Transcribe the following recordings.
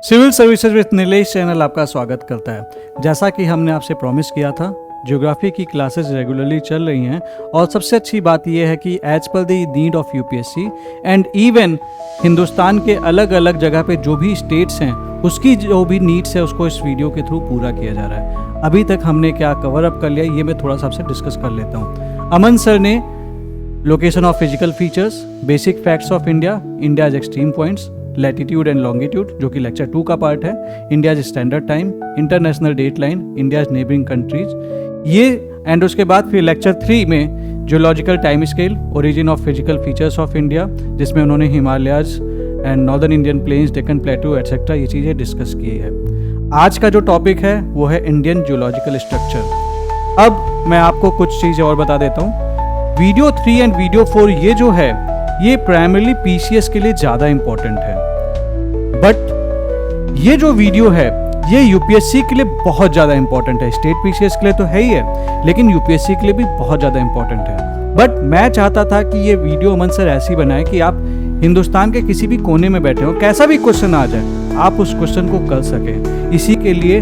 Civil services with Nilesh channel आपका स्वागत करता है। जैसा कि हमने आपसे प्रॉमिस किया था, ज्योग्राफी की क्लासेस रेगुलरली चल रही हैं और सबसे अच्छी बात यह है कि as per the need of UPSC and even Hindustan के अलग अलग जगह पे जो भी स्टेट्स हैं उसकी जो भी नीड्स है उसको इस वीडियो के थ्रू पूरा किया जा रहा है। अभी तक हमने क्या कवर अप कर लिया ये मैं थोड़ा सा आपसे डिस्कस कर लेता हूँ। अमन सर ने location of physical features, basic facts of India, India's extreme points, latitude and longitude जो कि लेक्चर 2 का पार्ट है, India's standard time, international date line, India's neighbouring countries ये, एंड उसके बाद फिर लेक्चर 3 में geological time scale, origin of physical features of India जिसमें उन्होंने Himalayas and northern Indian plains, Deccan plateau etcetera ये चीज़ें डिस्कस की है। आज का जो टॉपिक है वो है इंडियन जियोलॉजिकल स्ट्रक्चर। अब मैं आपको कुछ चीज़ें और बता देता हूँ। वीडियो 3 एंड वीडियो 4 ये जो है ये प्राइमरली पीसीएस के लिए ज़्यादा इम्पोर्टेंट है, बट ये जो वीडियो है ये यूपीएससी के लिए बहुत ज़्यादा इम्पोर्टेंट है। स्टेट पीसीएस के लिए तो है ही है, लेकिन यूपीएससी के लिए भी बहुत ज़्यादा इम्पोर्टेंट है। बट मैं चाहता था कि ये वीडियो अमन सर ऐसी बनाए कि आप हिंदुस्तान के किसी भी कोने में बैठे हो, कैसा भी क्वेश्चन आ जाए आप उस क्वेश्चन को कर सकें। इसी के लिए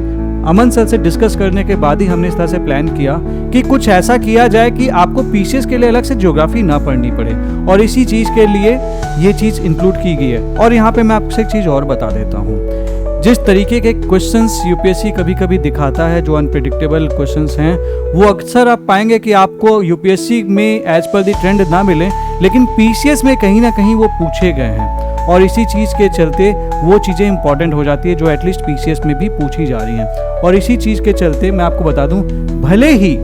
अमन सर से डिस्कस करने के बाद ही हमने इस तरह से प्लान किया कि कुछ ऐसा किया जाए कि आपको पीसीएस के लिए अलग से ज्योग्राफी ना पढ़नी पड़े, और इसी चीज़ के लिए ये चीज़ इंक्लूड की गई है। और यहाँ पे मैं आपसे एक चीज़ और बता देता हूँ, जिस तरीके के क्वेश्चंस यूपीएससी कभी कभी दिखाता है जो अनप्रेडिक्टेबल क्वेश्चंस हैं, वो अक्सर आप पाएंगे कि आपको यूपीएससी में एज पर द ट्रेंड ना मिले, लेकिन पीसीएस में कहीं ना कहीं वो पूछे गए हैं, और इसी चीज़ के चलते वो चीज़ें इंपॉर्टेंट हो जाती है जो एटलीस्ट पीसीएस में भी पूछी जा रही हैं। और इसी चीज़ के चलते मैं आपको बता दूं, भले ही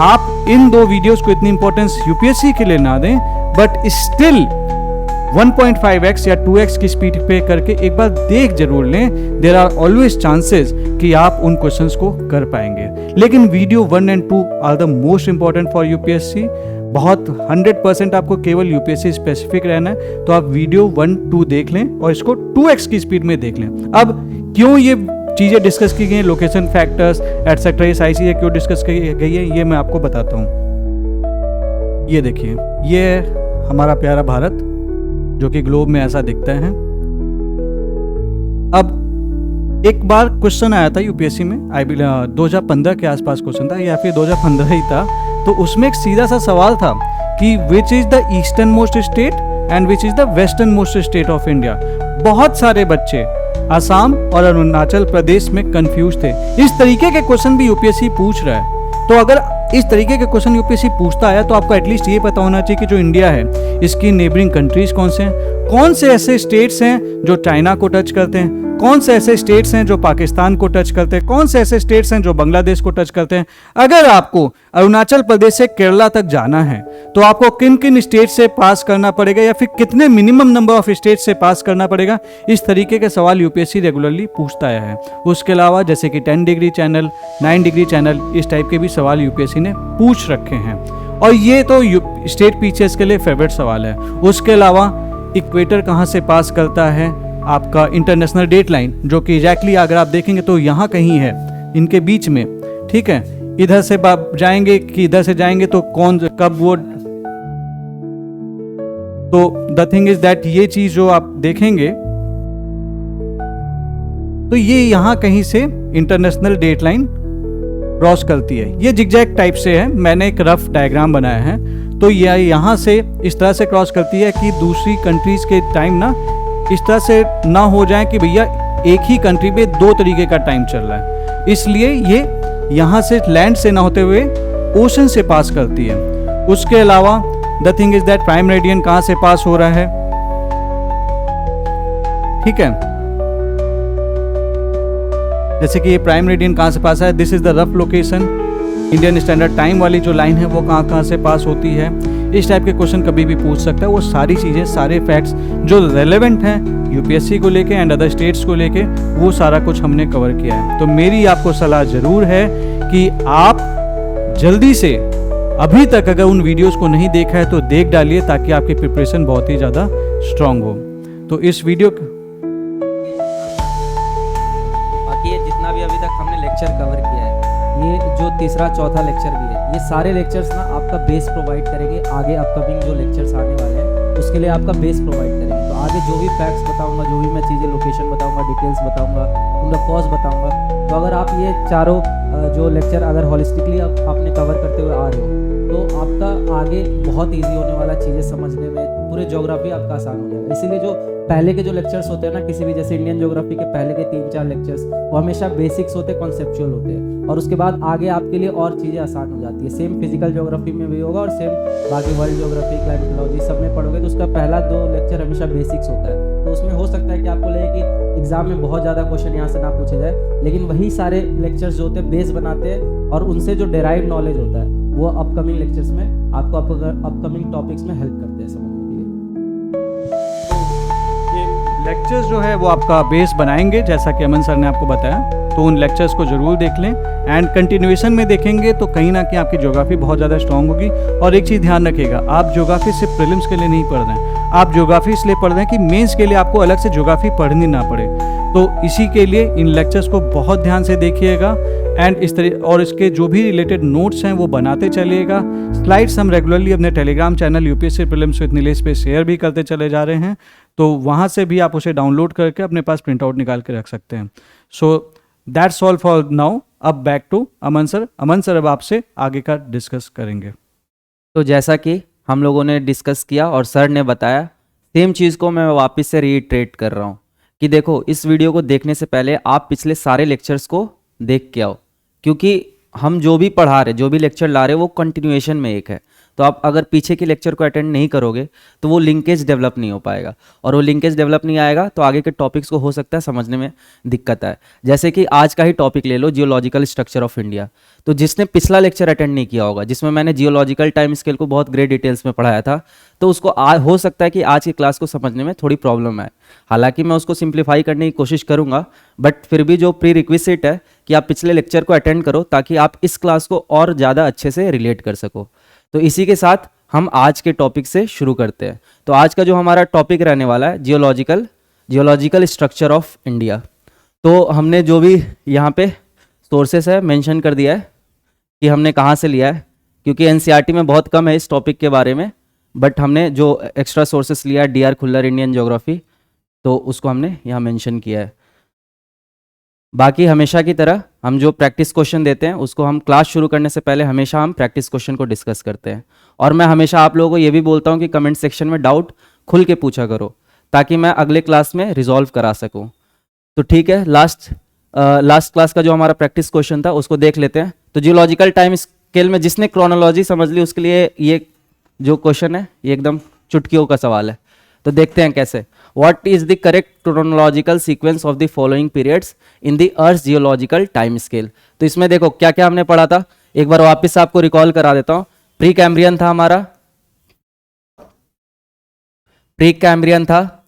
आप इन 2 वीडियोस को इतनी इंपॉर्टेंस यूपीएससी के लिए ना दें, बट स्टिल 1.5x या 2x की स्पीड पे करके एक बार देख जरूर लें। देयर आर ऑलवेज चांसेस कि आप उन क्वेश्चंस को कर पाएंगे। लेकिन video 1 and 2 are the most important for UPSC. बहुत 100% आपको केवल यूपीएससी स्पेसिफिक रहना है, तो आप वीडियो 1, 2 देख लें और इसको 2x की स्पीड में देख लें। अब क्यों ये चीज़ें डिस्कस की गई हैं, लोकेशन फैक्टर्स एटसेट्रा, ये सारी चीज़ें क्यों डिस्कस की गई है ये मैं आपको बताता हूँ। ये देखिए, ये है हमारा प्यारा भारत जो कि ग्लोब में ऐसा दिखता है। अब एक बार क्वेश्चन आया था यूपीएससी में, 2015 के आसपास क्वेश्चन था या फिर 2015 ही था, तो उसमें एक सीधा सा सवाल था कि which is the eastern most state and which is the western most state of India. बहुत सारे बच्चे असम और अरुणाचल प्रदेश में कंफ्यूज थे। इस तरीके के क्वेश्चन भी यूपीएससी पूछ रहा है, तो अगर इस तरीके के क्वेश्चन यूपीएससी पूछता है तो आपको एटलीस्ट ये पता होना चाहिए कि जो इंडिया है इसकी नेबरिंग कंट्रीज कौन से हैं, कौन से ऐसे स्टेट्स हैं जो चाइना को टच करते हैं, कौन से ऐसे स्टेट्स हैं जो पाकिस्तान को टच करते हैं, कौन से ऐसे स्टेट्स हैं जो बांग्लादेश को टच करते हैं। अगर आपको अरुणाचल प्रदेश से केरला तक जाना है तो आपको किन किन स्टेट से पास करना पड़ेगा या फिर कितने मिनिमम नंबर ऑफ स्टेट से पास करना पड़ेगा, इस तरीके के सवाल यूपीएससी रेगुलरली पूछता है। उसके अलावा जैसे कि 10 डिग्री चैनल, 9 डिग्री चैनल, इस टाइप के भी सवाल यूपीएससी ने पूछ रखे हैं, और ये तो स्टेट पीसीएस के लिए फेवरेट सवाल है। उसके अलावा इक्वेटर कहाँ से पास करता है आपका इंटरनेशनल डेट लाइन, जो कि एग्जैक्टली अगर आप देखेंगे तो यहाँ कहीं है इनके बीच में, ठीक है। इधर से जाएंगे कि इधर से जाएंगे तो कौन कब वो, तो द थिंग इज दैट ये चीज जो आप देखेंगे तो ये यहाँ कहीं से इंटरनेशनल डेट लाइन क्रॉस करती है। ये जिगजैग टाइप से है, मैंने एक रफ डायग्राम बनाया है, तो ये यहाँ से इस तरह से क्रॉस करती है कि दूसरी कंट्रीज के टाइम ना इस तरह से ना हो जाए कि भैया एक ही कंट्री में 2 तरीके का टाइम चल रहा है, इसलिए ये यहाँ से लैंड से ना होते हुए ओशन से पास करती है। उसके अलावा the thing is that prime meridian कहाँ से पास हो रहा है, ठीक है। जैसे कि ये प्राइम मेरिडियन कहाँ से पास है, this is the rough location. Indian standard time वाली जो लाइन है वो कहाँ से पास होती है, इस टाइप के क्वेश्चन कभी भी पूछ सकता है। वो सारी चीज़ें, सारे फैक्ट्स जो रेलेवेंट हैं यूपीएससी को लेके एंड अदर स्टेट्स को लेके, वो सारा कुछ हमने कवर किया है। तो मेरी आपको सलाह ज़रूर है कि आप जल्दी से, अभी तक अगर उन वीडियोस को नहीं देखा है तो देख डालिए, ताकि आपकी प्रिपरेशन बहुत ही ज़्यादा स्ट्रांग हो। तो इस वीडियो बाकी ये जितना भी अभी तक हमने लेक्चर कवर किया है, ये जो तीसरा चौथा लेक्चर भी है, ये सारे लेक्चर्स ना आपका बेस प्रोवाइड करेंगे। आगे अपकमिंग जो लेक्चर्स आने वाले हैं उसके लिए आपका बेस प्रोवाइड करेंगे। तो आगे जो भी फैक्ट्स बताऊंगा, जो भी मैं चीज़ें लोकेशन बताऊंगा, डिटेल्स बताऊंगा, उनका कॉस्ट बताऊंगा। तो अगर आप ये चारों जो लेक्चर अगर हॉलिस्टिकली आपने कवर करते हुए आ रहे हो तो आपका आगे बहुत इजी होने वाला, चीज़ें समझने में, पूरे ज्योग्राफी आपका आसान हो जाएगा। इसीलिए जो पहले के जो लेक्चर्स होते हैं ना, किसी भी जैसे इंडियन ज्योग्राफी के पहले के 3-4 लेक्चर्स वो हमेशा बेसिक्स होते हैं, कॉन्सेप्चुअल होते हैं, और उसके बाद आगे आपके लिए और चीज़ें आसान हो जाती है। सेम फिजिकल ज्योग्राफी में भी होगा और सेम बाकी वर्ल्ड ज्योग्राफी, क्लाइमेटोलॉजी सब में पढ़ोगे तो उसका पहला 2 लेक्चर हमेशा बेसिक्स होता है। तो उसमें हो सकता है कि आपको लगे कि एग्जाम में बहुत ज़्यादा क्वेश्चन यहाँ से ना पूछे जाए, लेकिन वही सारे लेक्चर्स जो होते हैं बेस बनाते हैं और उनसे जो डेराइव नॉलेज होता है वो अपकमिंग लेक्चर्स में आपको अपकमिंग टॉपिक्स में हेल्प करते हैं समझने के लिए। लेक्चर्स जो है वो आपका बेस बनाएंगे, जैसा कि अमन सर ने आपको बताया। तो उन लेक्चर्स को ज़रूर देख लें एंड कंटिन्यूएशन में देखेंगे तो कहीं ना कहीं आपकी ज्योग्राफी बहुत ज़्यादा स्ट्रांग होगी। और एक चीज़ ध्यान रखिएगा, आप ज्योग्राफी सिर्फ प्रीलिम्स के लिए नहीं पढ़ रहे हैं, आप ज्योग्राफी इसलिए पढ़ रहे हैं कि मेंस के लिए आपको अलग से ज्योग्राफी पढ़नी ना पड़े। तो इसी के लिए इन लेक्चर्स को बहुत ध्यान से देखिएगा एंड इस तरह, और इसके जो भी रिलेटेड नोट्स हैं वो बनाते चलिएगा। स्लाइड्स हम रेगुलरली अपने Telegram channel UPSC prelims with Nilesh पे शेयर भी करते चले जा रहे हैं, तो वहाँ से भी आप उसे डाउनलोड करके अपने पास प्रिंट आउट निकाल के रख सकते हैं। So that's all for now. अब back to Aman sir. Aman sir अब आपसे आगे का डिस्कस करेंगे। तो जैसा कि हम लोगों ने डिस्कस किया और सर ने बताया, सेम चीज़ को मैं वापस से रीट्रेट कर रहा हूँ कि देखो, इस वीडियो को देखने से पहले आप पिछले सारे लेक्चर्स को देख के आओ, क्योंकि हम जो भी पढ़ा रहे, जो भी लेक्चर ला रहे वो कंटिन्यूएशन में एक है। तो आप अगर पीछे के लेक्चर को अटेंड नहीं करोगे तो वो लिंकेज डेवलप नहीं हो पाएगा, और वो लिंकेज डेवलप नहीं आएगा तो आगे के टॉपिक्स को हो सकता है समझने में दिक्कत आए। जैसे कि आज का ही टॉपिक ले लो, जियोलॉजिकल स्ट्रक्चर ऑफ इंडिया। तो जिसने पिछला लेक्चर अटेंड नहीं किया होगा, जिसमें मैंने जियोलॉजिकल टाइम स्केल को बहुत ग्रेट डिटेल्स में पढ़ाया था, तो उसको हो सकता है कि आज की क्लास को समझने में थोड़ी प्रॉब्लम आए। हालांकि मैं उसको सिंप्लीफाई करने की कोशिश करूंगा, बट फिर भी जो प्री रिक्विजिट है कि आप पिछले लेक्चर को अटेंड करो ताकि आप इस क्लास को और ज़्यादा अच्छे से रिलेट कर सको। तो इसी के साथ हम आज के टॉपिक से शुरू करते हैं। तो आज का जो हमारा टॉपिक रहने वाला है, जियोलॉजिकल स्ट्रक्चर ऑफ इंडिया। तो हमने जो भी यहाँ पे सोर्सेस है मेंशन कर दिया है कि हमने कहाँ से लिया है, क्योंकि एनसीईआरटी में बहुत कम है इस टॉपिक के बारे में, बट हमने जो एक्स्ट्रा सोर्सेस लिया है, DR खुल्लर इंडियन ज्योग्राफी, तो उसको हमने यहाँ मेंशन किया है। बाकी हमेशा की तरह हम जो प्रैक्टिस क्वेश्चन देते हैं उसको हम क्लास शुरू करने से पहले हमेशा हम प्रैक्टिस क्वेश्चन को डिस्कस करते हैं। और मैं हमेशा आप लोगों को ये भी बोलता हूँ कि कमेंट सेक्शन में डाउट खुल के पूछा करो ताकि मैं अगले क्लास में रिजॉल्व करा सकूँ। तो ठीक है, लास्ट क्लास का जो हमारा प्रैक्टिस क्वेश्चन था उसको देख लेते हैं। तो जियोलॉजिकल टाइम स्केल में जिसने क्रोनोलॉजी समझ ली उसके लिए ये जो क्वेश्चन है ये एकदम चुटकियों का सवाल है। तो देखते हैं कैसे। What is the correct chronological sequence of the following periods in the earth geological time scale. तो इसमें देखो क्या क्या हमने पढ़ा था, एक बार वापस आपको रिकॉल करा देता हूं। प्री कैम्ब्रियन था हमारा, प्री कैम्ब्रियन था,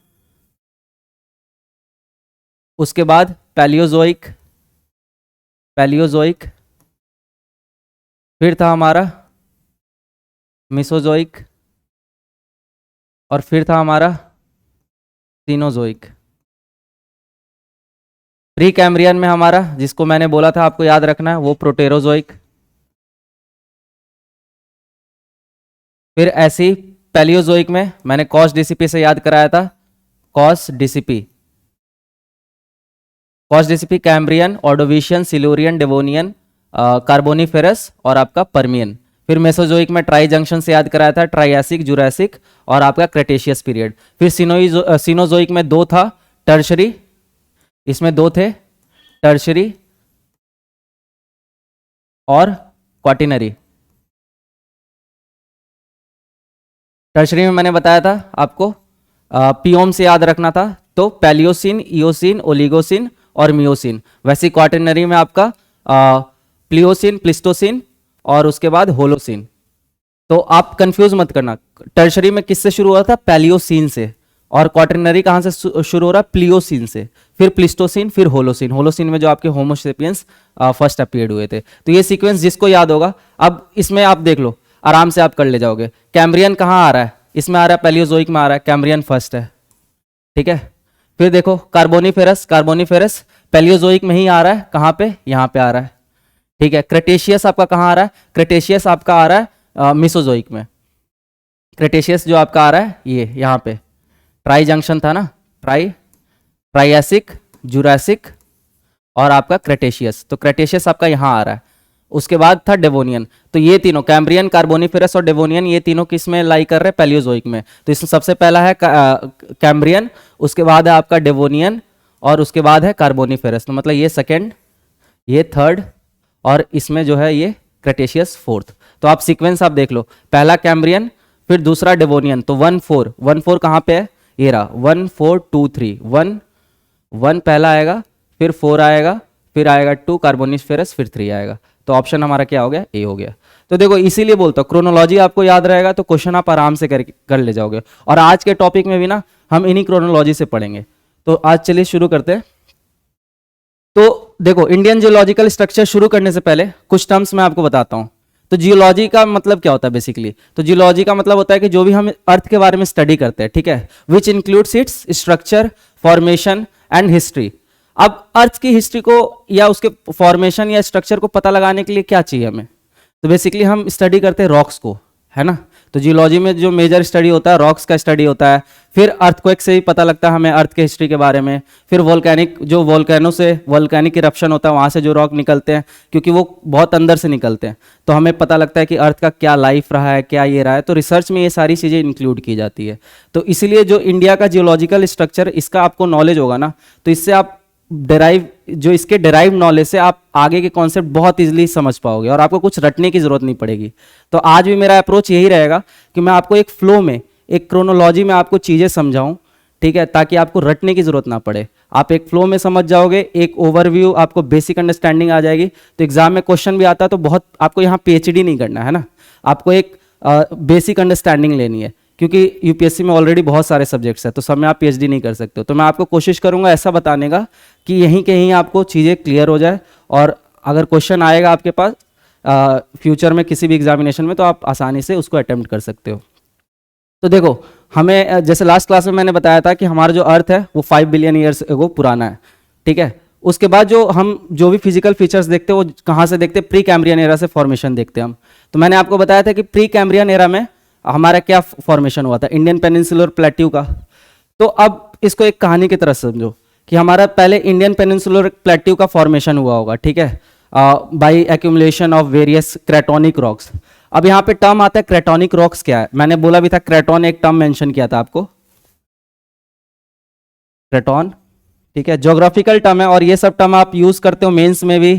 उसके बाद पैलियोजोइक, फिर था हमारा मेसोजोइक, और फिर था हमारा सीनोजोइक। प्री कैम्ब्रियन में हमारा, जिसको मैंने बोला था आपको याद रखना है, वो प्रोटेरोजोइक। फिर ऐसे ही पैलियोजोइक में मैंने कॉस डीसीपी से याद कराया था, cos DCP Cambrian, Ordovician, Silurian, Devonian, Carboniferous और आपका पर्मियन। फिर मेसोजोइक में ट्राई जंक्शन से याद कराया था, ट्राइएसिक, जुरासिक और आपका क्रेटेशियस पीरियड। फिर सीनोजोइक में 2 था, टर्शरी, इसमें 2 थे, टर्शरी और क्वाटिनरी। टर्शरी में मैंने बताया था आपको पियोम से याद रखना था, तो पैलियोसिन, इयोसिन, ओलिगोसिन और मियोसिन। वैसे क्वाटिनरी में आपका प्लियोसिन, प्लिस्टोसिन और उसके बाद होलोसिन। तो आप कंफ्यूज मत करना, टर्शरी में किससे शुरू हुआ था, पैलियोसिन से, और क्वाटरनरी कहाँ से शुरू हो रहा है, प्लियोसिन से, फिर प्लिस्टोसिन, फिर होलोसिन। होलोसिन में जो आपके होमोसेपियंस फर्स्ट अपीयर्ड हुए थे। तो ये सीक्वेंस जिसको याद होगा, अब इसमें आप देख लो, आराम से आप कर ले जाओगे। कैम्ब्रियन कहाँ आ रहा है, इसमें आ रहा है, पैलियोजोइक में आ रहा है, कैम्ब्रियन फर्स्ट है, ठीक है। फिर देखो कार्बोनिफेरस पैलियोजोइक में ही आ रहा है, कहाँ पे, यहाँ पे आ रहा है, ठीक है। क्रेटेशियस आपका कहाँ आ रहा है, क्रेटेशियस आपका आ रहा है मेसोजोइक में। क्रेटेशियस जो आपका आ रहा है ये यहाँ पे, ट्राई जंक्शन था ना, ट्राइएसिक, जुरासिक और आपका क्रेटेशियस। तो क्रेटेशियस आपका यहाँ आ रहा है। उसके बाद था डेवोनियन। तो ये तीनों कैम्ब्रियन, कार्बोनिफेरस और डेवोनियन, ये तीनों किस में लाई कर रहे हैं? पैलियोजोइक में। तो इसमें सबसे पहला है कैम्ब्रियन, उसके बाद है आपका डेवोनियन और उसके बाद है कार्बोनिफेरस। तो मतलब ये सेकेंड, ये थर्ड और इसमें जो है ये क्रेटेशियस फोर्थ। तो आप सीक्वेंस आप देख लो, पहला कैम्ब्रियन, फिर दूसरा डेवोनियन। तो 1 4 1 4 कहाँ पे है? ये रहा 1 4 2 3 1 1 पहला आएगा, फिर 4 आएगा, फिर आएगा 2 कार्बोनिफेरस, फिर 3 आएगा। तो ऑप्शन हमारा क्या हो गया? ए हो गया। तो देखो इसीलिए बोलता हूँ क्रोनोलॉजी आपको याद रहेगा तो क्वेश्चन आप आराम से कर ले जाओगे। और आज के टॉपिक में भी ना हम इन्हीं क्रोनोलॉजी से पढ़ेंगे। तो आज चलिए शुरू करते हैं। तो देखो इंडियन जियोलॉजिकल स्ट्रक्चर शुरू करने से पहले कुछ टर्म्स मैं आपको बताता हूं। तो जियोलॉजी का मतलब क्या होता है बेसिकली? तो जियोलॉजी का मतलब होता है कि जो भी हम अर्थ के बारे में स्टडी करते हैं, ठीक है, which includes its structure, formation and history. अब अर्थ की हिस्ट्री को या उसके फॉर्मेशन या स्ट्रक्चर को पता लगाने के लिए क्या चाहिए हमें? तो बेसिकली हम स्टडी करते हैं रॉक्स को, है ना। तो जियोलॉजी में जो मेजर स्टडी होता है रॉक्स का स्टडी होता है। फिर अर्थक्वेक से ही पता लगता है हमें अर्थ के हिस्ट्री के बारे में। फिर वोल्केनिक, जो वोल्केनो से वोल्केनिक इरप्शन होता है वहाँ से जो रॉक निकलते हैं, क्योंकि वो बहुत अंदर से निकलते हैं, तो हमें पता लगता है कि अर्थ का क्या लाइफ रहा है, क्या ये रहा है। तो रिसर्च में ये सारी चीज़ें इंक्लूड की जाती है। तो इसीलिए जो इंडिया का जियोलॉजिकल स्ट्रक्चर, इसका आपको नॉलेज होगा ना, तो इससे आप डेराइव, जो इसके डेराइव नॉलेज से आप आगे के कॉन्सेप्ट बहुत इजीली समझ पाओगे और आपको कुछ रटने की जरूरत नहीं पड़ेगी। तो आज भी मेरा अप्रोच यही रहेगा कि मैं आपको एक फ्लो में, एक क्रोनोलॉजी में आपको चीज़ें समझाऊं, ठीक है, ताकि आपको रटने की जरूरत ना पड़े। आप एक फ्लो में समझ जाओगे, एक ओवरव्यू, आपको बेसिक अंडरस्टैंडिंग आ जाएगी। तो एग्जाम में क्वेश्चन भी आता है तो बहुत आपको यहाँ पीएचडी नहीं करना है ना, आपको एक बेसिक अंडरस्टैंडिंग लेनी है, क्योंकि यूपीएससी में ऑलरेडी बहुत सारे सब्जेक्ट्स हैं, तो सब में आप पीएचडी नहीं कर सकते हो। तो मैं आपको कोशिश करूंगा ऐसा बताने का कि यहीं कहीं आपको चीज़ें क्लियर हो जाए, और अगर क्वेश्चन आएगा आपके पास फ्यूचर में किसी भी एग्जामिनेशन में, तो आप आसानी से उसको अटेम्प्ट कर सकते हो। तो देखो हमें जैसे लास्ट क्लास में मैंने बताया था कि हमारा जो अर्थ है वो 5 बिलियन ईयर्स एगो पुराना है, ठीक है। उसके बाद जो भी फिजिकल फीचर्स देखते हैं वो कहाँ से देखते हैं? प्री कैम्ब्रियन एरा से फॉर्मेशन देखते हैं हम। तो मैंने आपको बताया था कि प्री कैम्ब्रियन एरा में हमारा क्या फॉर्मेशन हुआ था? इंडियन पेनिनसुलर प्लेट्यू का। तो अब इसको एक कहानी की तरह समझो कि हमारा पहले इंडियन पेनिनसुलर प्लेट्यू का फॉर्मेशन हुआ होगा, ठीक है, by accumulation of various cratonic rocks. अब यहाँ पे टर्म आता है क्रेटोनिक रॉक्स। क्या है? मैंने बोला भी था क्रेटोन, एक टर्म मेंशन किया था आपको, क्रेटोन, ठीक है, ज्योग्राफिकल टर्म है और ये सब टर्म आप यूज करते हो मेंस में भी,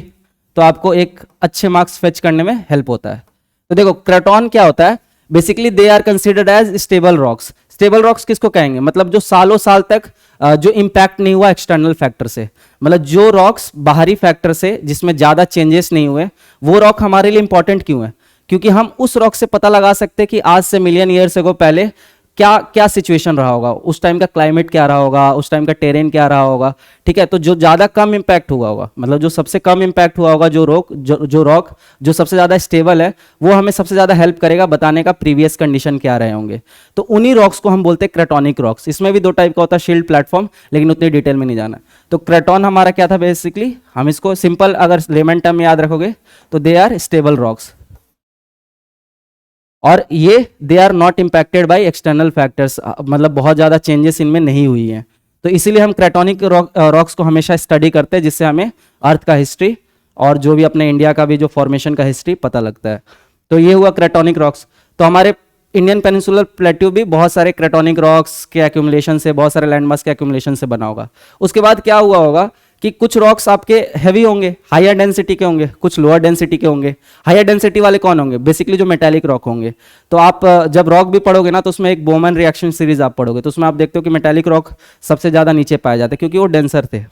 तो आपको एक अच्छे मार्क्स फेच करने में हेल्प होता है। तो देखो क्रेटोन क्या होता है? Basically they are considered as stable rocks. Stable rocks किसको कहेंगे? मतलब जो सालों साल तक जो इंपैक्ट नहीं हुआ एक्सटर्नल फैक्टर से, मतलब जो रॉक्स बाहरी फैक्टर से जिसमें ज्यादा चेंजेस नहीं हुए, वो रॉक हमारे लिए इंपॉर्टेंट क्यों है? क्योंकि हम उस रॉक से पता लगा सकते हैं कि आज से मिलियन ईयर्स अगो पहले क्या क्या सिचुएशन रहा होगा, उस टाइम का क्लाइमेट क्या रहा होगा, उस टाइम का टेरेन क्या रहा होगा, ठीक है। तो जो ज़्यादा कम इम्पैक्ट हुआ होगा, मतलब जो सबसे कम इम्पैक्ट हुआ होगा, जो रॉक जो सबसे ज़्यादा स्टेबल है, वो हमें सबसे ज़्यादा हेल्प करेगा बताने का प्रीवियस कंडीशन क्या रहे होंगे। तो उन्हीं रॉक्स को हम बोलते हैं क्रेटोनिक रॉक्स। इसमें भी दो टाइप का होता है, शील्ड प्लेटफॉर्म, लेकिन उतनी डिटेल में नहीं जाना। तो क्रेटोन हमारा क्या था बेसिकली? हम इसको सिंपल अगर लेमन टर्म याद रखोगे तो दे आर स्टेबल रॉक्स, और ये they are not impacted by external factors, मतलब बहुत ज़्यादा चेंजेस इनमें नहीं हुई हैं। तो इसीलिए हम क्रेटोनिक रॉक्स को हमेशा स्टडी करते हैं, जिससे हमें अर्थ का हिस्ट्री और जो भी अपने इंडिया का भी जो फॉर्मेशन का हिस्ट्री पता लगता है। तो ये हुआ क्रेटोनिक रॉक्स। तो हमारे इंडियन पेनिनसुलर प्लेट्यू भी बहुत सारे क्रेटोनिक रॉक्स के एक्यूमुलेशन से, बहुत सारे लैंडमास के एक्यूमुलेशन से बना होगा। उसके बाद क्या हुआ होगा कि कुछ रॉक्स आपके हैवी होंगे, हायर डेंसिटी के होंगे, कुछ लोअर डेंसिटी के होंगे। हायर डेंसिटी वाले कौन होंगे? बेसिकली जो मेटालिक रॉक होंगे। तो आप जब रॉक भी पढ़ोगे ना, तो उसमें एक बोमन रिएक्शन सीरीज आप पढ़ोगे, तो उसमें आप देखते हो कि मेटालिक रॉक सबसे ज़्यादा नीचे पाए जाते हैं, क्योंकि वो डेंसर थे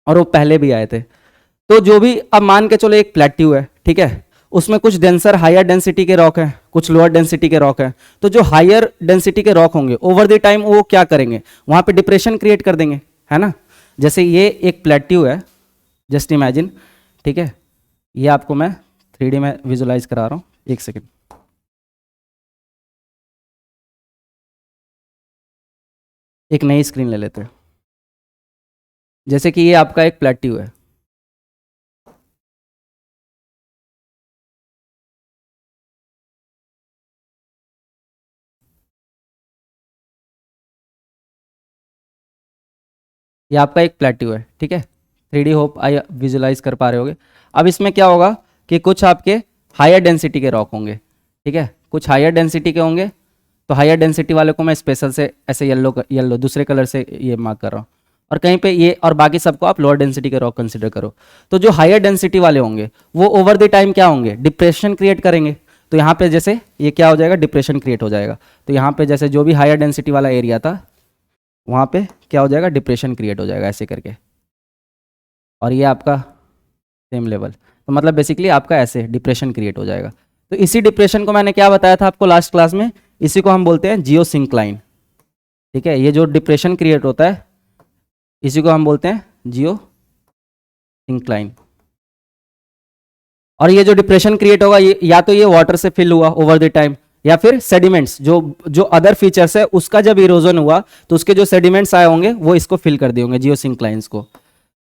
और वो पहले भी आए थे। तो जो भी, अब मान के चलो एक प्लेट्यू है, ठीक है, उसमें कुछ डेंसर हायर डेंसिटी के रॉक हैं, कुछ लोअर डेंसिटी के रॉक हैं। तो जो हायर डेंसिटी के रॉक होंगे ओवर द टाइम वो क्या करेंगे? वहां पे डिप्रेशन क्रिएट कर देंगे, है ना। जैसे ये एक प्लेट्यू है, जस्ट इमेजिन, ठीक है, ये आपको मैं 3D में विजुलाइज करा रहा हूँ, एक सेकेंड। एक नई स्क्रीन ले लेते हैं। जैसे कि ये आपका एक प्लेट्यू है, ये आपका एक प्लेट्यू है, ठीक है। 3D होप आई विजुलाइज कर पा रहे होगे। अब इसमें क्या होगा कि कुछ आपके हायर डेंसिटी के रॉक होंगे, ठीक है, कुछ हायर डेंसिटी के होंगे। तो हायर डेंसिटी वाले को मैं स्पेशल से ऐसे येलो दूसरे कलर से ये मार्क कर रहा हूँ, और कहीं पे ये, और बाकी सबको आप लोअर डेंसिटी के रॉक कंसिडर करो। तो जो हायर डेंसिटी वाले होंगे वो ओवर द टाइम क्या होंगे, डिप्रेशन क्रिएट करेंगे। तो यहाँ पे जैसे ये क्या हो जाएगा, डिप्रेशन क्रिएट हो जाएगा। तो यहाँ पे जैसे जो भी हायर डेंसिटी वाला एरिया था वहाँ पे क्या हो जाएगा, डिप्रेशन क्रिएट हो जाएगा ऐसे करके, और ये आपका सेम लेवल। तो मतलब बेसिकली आपका ऐसे डिप्रेशन क्रिएट हो जाएगा। तो इसी डिप्रेशन को मैंने क्या बताया था आपको लास्ट क्लास में, इसी को हम बोलते हैं जियोसिंक्लाइन, ठीक है। ये जो डिप्रेशन क्रिएट होता है इसी को हम बोलते हैं जियोसिंक्लाइन। और ये जो डिप्रेशन क्रिएट होगा ये या तो ये वाटर से फिल हुआ ओवर द टाइम, या फिर सेडिमेंट्स जो अदर फीचर्स है उसका जब इरोजन हुआ तो उसके जो सेडिमेंट्स आए होंगे वो इसको फिल कर दिए होंगे जियोसिंक्लाइंस को।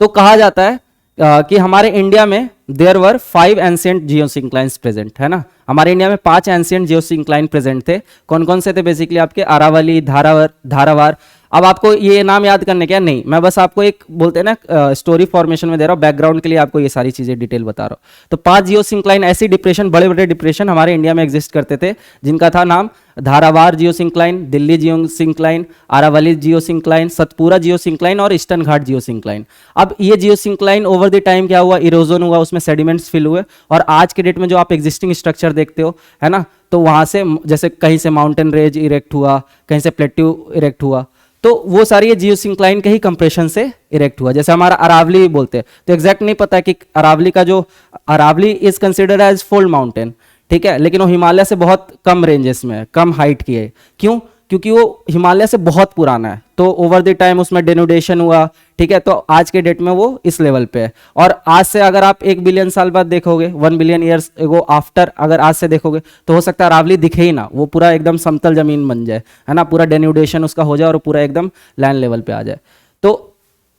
तो कहा जाता है कि हमारे इंडिया में there were 5 ancient geosynclines present, है ना। हमारे इंडिया में 5 एंशिएंट जियोसिंक्लाइन प्रेजेंट थे। कौन कौन से थे, बेसिकली आपके अरावली, धारावार। अब आपको ये नाम याद करने क्या नहीं, मैं बस आपको एक बोलते हैं ना स्टोरी फॉर्मेशन में दे रहा हूँ, बैकग्राउंड के लिए आपको ये सारी चीजें डिटेल बता रहा हूँ। तो 5 जियोसिंक्लाइन ऐसी डिप्रेशन, बड़े बड़े डिप्रेशन हमारे इंडिया में एग्जिस्ट करते थे, जिनका था नाम Dharwar geosyncline, Delhi geosyncline, Aravalli geosyncline, Satpura geosyncline और ईस्टर्न घाट जियोसिंक्लाइन। अब ये जियोसिंक्लाइन ओवर द टाइम क्या हुआ, इरोजन हुआ, उसमें सेडिमेंट्स फिल हुए, और आज के डेट में जो आप एग्जिस्टिंग स्ट्रक्चर देखते हो, है ना, तो वहां से जैसे कहीं से माउंटेन रेंज इरेक्ट हुआ, कहीं से प्लेट्यू इरेक्ट हुआ, तो वो सारी ये जियोसिंक्लाइन के ही कंप्रेशन से इरेक्ट हुआ। जैसे हमारा अरावली बोलते हैं, तो एग्जैक्ट नहीं पता है कि Aravalli is considered as fold mountain, ठीक है, लेकिन वो हिमालय से बहुत कम रेंजेस में है, कम हाइट की है। क्यों? क्योंकि वो हिमालय से बहुत पुराना है, तो ओवर द टाइम उसमें डेनुडेशन हुआ, ठीक है। तो आज के डेट में वो इस लेवल पे है। और आज से अगर आप 1 बिलियन साल बाद देखोगे, 1 बिलियन ईयर्स एगो आफ्टर अगर आज से देखोगे, तो हो सकता है अरावली दिखे ही ना, वो पूरा एकदम समतल जमीन बन जाए, है ना, पूरा डेनुडेशन उसका हो जाए और पूरा एकदम लैंड लेवल पे आ जाए। तो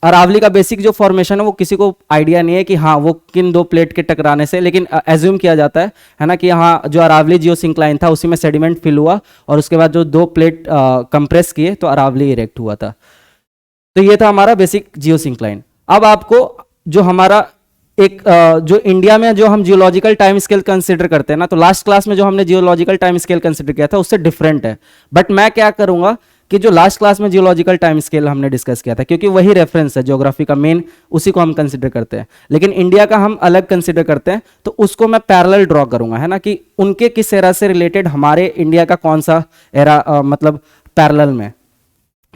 अरावली का बेसिक जो फॉर्मेशन है वो किसी को आइडिया नहीं है कि हाँ वो किन 2 प्लेट के टकराने से, लेकिन एज्यूम किया जाता है ना, कि हाँ जो अरावली जियोसिंक्लाइन था उसी में सेडिमेंट फिल हुआ, और उसके बाद जो 2 प्लेट कंप्रेस किए तो अरावली इरेक्ट हुआ था। तो ये था हमारा बेसिक जियोसिंक्लाइन। अब आपको जो हमारा एक जो इंडिया में जो हम जियोलॉजिकल टाइम स्केल कंसिडर करते हैं ना, तो लास्ट क्लास में जो हमने जियोलॉजिकल टाइम स्केल कंसिडर किया था उससे डिफरेंट है। बट मैं क्या करूंगा कि जो लास्ट क्लास में जियोलॉजिकल टाइम स्केल हमने डिस्कस किया था, क्योंकि वही रेफरेंस है ज्योग्राफी का मेन, उसी को हम कंसिडर करते हैं, लेकिन इंडिया का हम अलग कंसिडर करते हैं, तो उसको मैं पैरेलल ड्रॉ करूंगा, है ना, कि उनके किस एरा से रिलेटेड हमारे इंडिया का कौन सा एरा मतलब पैरेलल में।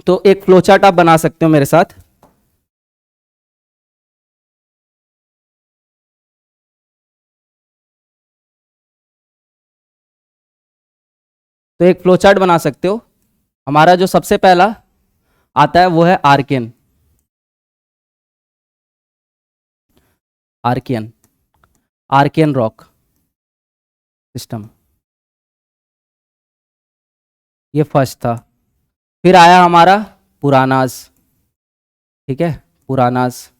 तो एक फ्लोचार्ट आप बना सकते हो मेरे साथ। तो एक फ्लोचार्ट बना सकते हो। हमारा जो सबसे पहला आता है वो है Archean. Archean Archean rock system, ये फर्स्ट था। फिर आया हमारा पुरानास, ठीक है, पुरानास।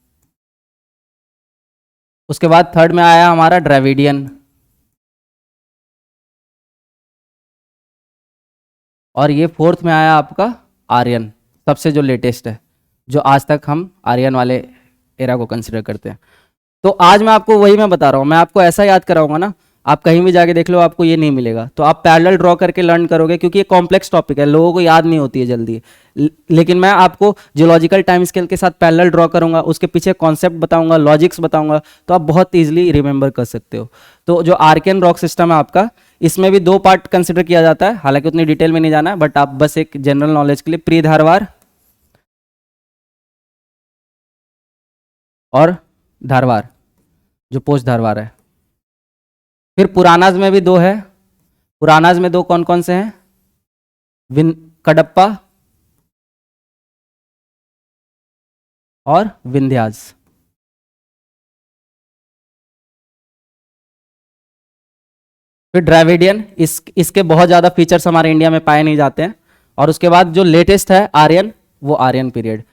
उसके बाद थर्ड में आया हमारा ड्रेविडियन, और ये फोर्थ में आया आपका आर्यन, सबसे जो लेटेस्ट है, जो आज तक हम आर्यन वाले एरा को कंसिडर करते हैं। तो आज मैं आपको वही मैं बता रहा हूँ, मैं आपको ऐसा याद कराऊंगा ना, आप कहीं भी जाके देख लो आपको ये नहीं मिलेगा, तो आप पैरेलल ड्रॉ करके लर्न करोगे, क्योंकि ये कॉम्प्लेक्स टॉपिक है, लोगों को याद नहीं होती है जल्दी। लेकिन मैं आपको जियोलॉजिकल टाइम स्केल के साथ पैरेलल ड्रॉ करूंगा, उसके पीछे कॉन्सेप्ट बताऊंगा, लॉजिक्स बताऊंगा, तो आप बहुत ईजिली रिमेंबर कर सकते हो। तो जो आर्कियन रॉक सिस्टम है आपका, इसमें भी 2 पार्ट कंसिडर किया जाता है, हालांकि उतनी डिटेल में नहीं जाना है, बट आप बस एक जनरल नॉलेज के लिए प्री धारवार और धारवार, जो पोस्ट धारवार है। फिर पुरानाज में भी 2 है। पुरानाज में 2 कौन कौन से हैं, कडप्पा और विंध्याज। फिर ड्रेविडियन, इसके बहुत ज़्यादा फीचर्स हमारे इंडिया में पाए नहीं जाते हैं। और उसके बाद जो लेटेस्ट है आर्यन, वो आर्यन पीरियड।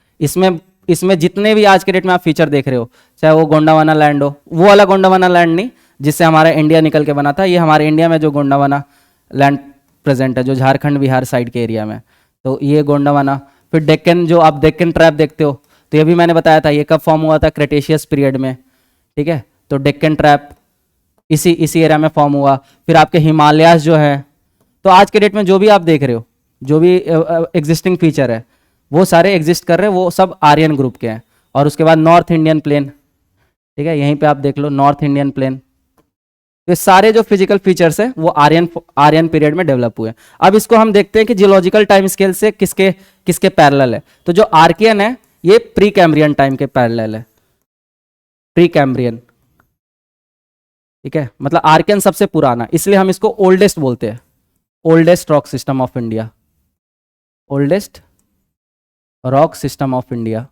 इसमें जितने भी आज के डेट में आप फीचर देख रहे हो, चाहे वो गोंडावाना लैंड हो, वो वाला गोंडावाना लैंड नहीं जिससे हमारा इंडिया निकल के बना था, ये हमारे इंडिया में जो गोंडावाना लैंड प्रेजेंट है, जो झारखंड बिहार साइड के एरिया में, तो ये गोंडावाना। फिर डेक्कन, जो आप डेक्कन ट्रैप देखते हो, तो ये भी मैंने बताया था, ये कब फॉर्म हुआ था, क्रेटेशियस पीरियड में, ठीक है। तो डेक्कन ट्रैप इसी एरिया में फॉर्म हुआ। फिर आपके हिमालयाज जो है, तो आज के डेट में जो भी आप देख रहे हो, जो भी एग्जिस्टिंग फीचर है वो सारे एग्जिस्ट कर रहे हैं, वो सब आर्यन ग्रुप के हैं। और उसके बाद नॉर्थ इंडियन प्लेन, ठीक है, यहीं पे आप देख लो नॉर्थ इंडियन प्लेन। तो सारे जो फिजिकल फीचर्स है वो आर्यन पीरियड में डेवलप हुए। अब इसको हम देखते हैं कि जियोलॉजिकल टाइम स्केल से किसके किसके पैरेलल है। तो जो आर्कियन है ये प्री कैम्ब्रियन टाइम के पैरेलल है, प्री कैम्ब्रियन, ठीक है। मतलब आर्कियन सबसे पुराना, इसलिए हम इसको ओल्डेस्ट बोलते हैं, oldest rock system of India, oldest rock system of India.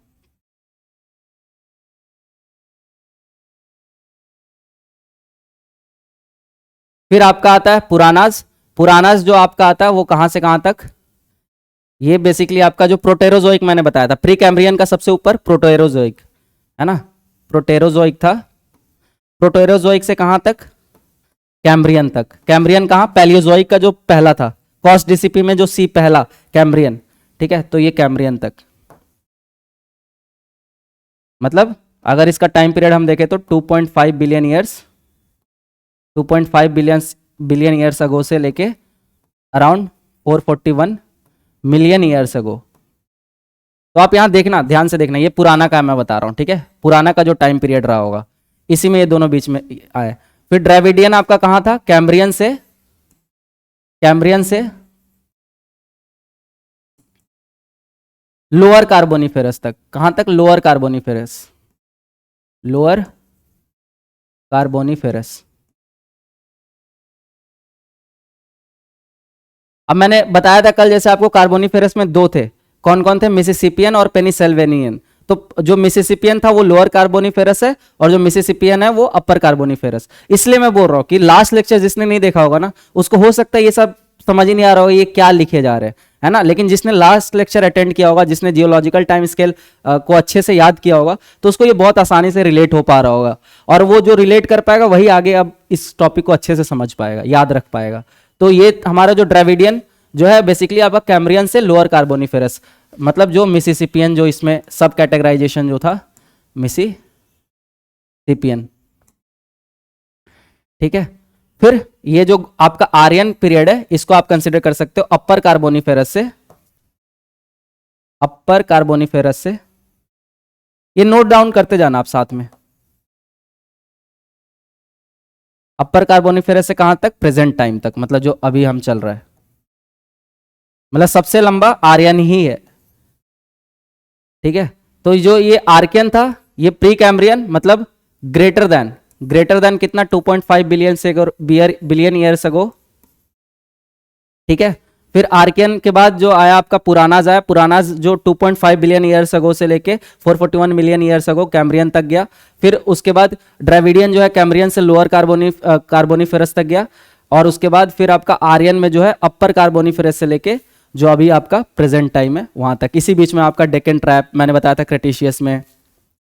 फिर आपका आता है पुरानाज। पुरानाज जो आपका आता है वो कहां से कहां तक, ये बेसिकली आपका जो प्रोटेरोजोइक मैंने बताया था, प्री कैम्ब्रियन का सबसे ऊपर प्रोटेरोजोइक है ना, प्रोटेरोजोइक था। प्रोटेरोजोइक से कहां तक, कैम्ब्रियन तक। कैम्ब्रियन कहां, पैलियोजोइक का जो पहला था, कॉस्ट डीसीपी में जो सी पहला कैम्ब्रियन, ठीक है। तो ये कैम्ब्रियन तक, मतलब अगर इसका टाइम पीरियड हम देखें तो 2.5 billion years, 2.5 billion years ago से लेके अराउंड 441 मिलियन ईयर्स अगो। तो आप यहां देखना, ध्यान से देखना, ये पुराना का मैं बता रहा हूं, ठीक है, पुराना का जो टाइम पीरियड रहा होगा इसी में ये दोनों बीच में आए। फिर ड्रेविडियन आपका कहां था, कैम्ब्रियन से लोअर कार्बोनिफेरस तक। कहां तक, लोअर कार्बोनिफेरस, लोअर कार्बोनिफेरस। अब मैंने बताया था कल, जैसे आपको कार्बोनिफेरस में दो थे, कौन कौन थे, मिसिसिपियन और पेनिसिल्वेनियन। तो जो मिसिसिपियन था वो लोअर कार्बोनिफेरस है, और जो मिसिसिपियन है वो अपर कार्बोनिफेरस। इसलिए मैं बोल रहा हूं कि लास्ट लेक्चर जिसने नहीं देखा होगा ना, उसको हो सकता है ये सब समझ ही नहीं आ रहा होगा ये क्या लिखे जा रहे हैं, है ना। लेकिन जिसने लास्ट लेक्चर अटेंड किया होगा, जिसने जियोलॉजिकल टाइम स्केल को अच्छे से याद किया होगा, तो उसको ये बहुत आसानी से रिलेट हो पा रहा होगा। और वो जो रिलेट कर पाएगा वही आगे अब इस टॉपिक को अच्छे से समझ पाएगा, याद रख पाएगा। तो ये हमारा जो ड्रेविडियन जो है बेसिकली आपका कैम्ब्रियन से लोअर कार्बोनिफेरस, मतलब जो मिसिसिपियन, जो इसमें सब कैटेगराइजेशन जो था मिसिसिपियन, ठीक है। फिर ये जो आपका आर्यन पीरियड है इसको आप कंसीडर कर सकते हो अपर कार्बोनिफेरस से। ये नोट डाउन करते जाना आप साथ में, अपर कार्बोनिफेरस से कहां तक, प्रेजेंट टाइम तक, मतलब जो अभी हम चल रहा है, मतलब सबसे लंबा आर्यन ही है, ठीक है। तो जो ये आर्कियन था ये प्री कैम्ब्रियन, मतलब ग्रेटर देन कितना, 2.5 बिलियन ईयर्स अगो, ठीक है। फिर आर्कियन के बाद जो आया आपका पुरानाज आया, पुरानाज जो 2.5 बिलियन ईयर्स अगो से लेके 441 मिलियन ईयर्स अगो कैम्ब्रियन तक गया। फिर उसके बाद ड्रेविडियन जो है कैम्ब्रियन से लोअर कार्बोनिफेरस तक गया। और उसके बाद फिर आपका आर्यन में जो है अपर कार्बोनिफेरस से लेके जो अभी आपका प्रेजेंट टाइम है वहां तक। इसी बीच में आपका डेक्कन ट्रैप मैंने बताया था क्रेटेशियस में,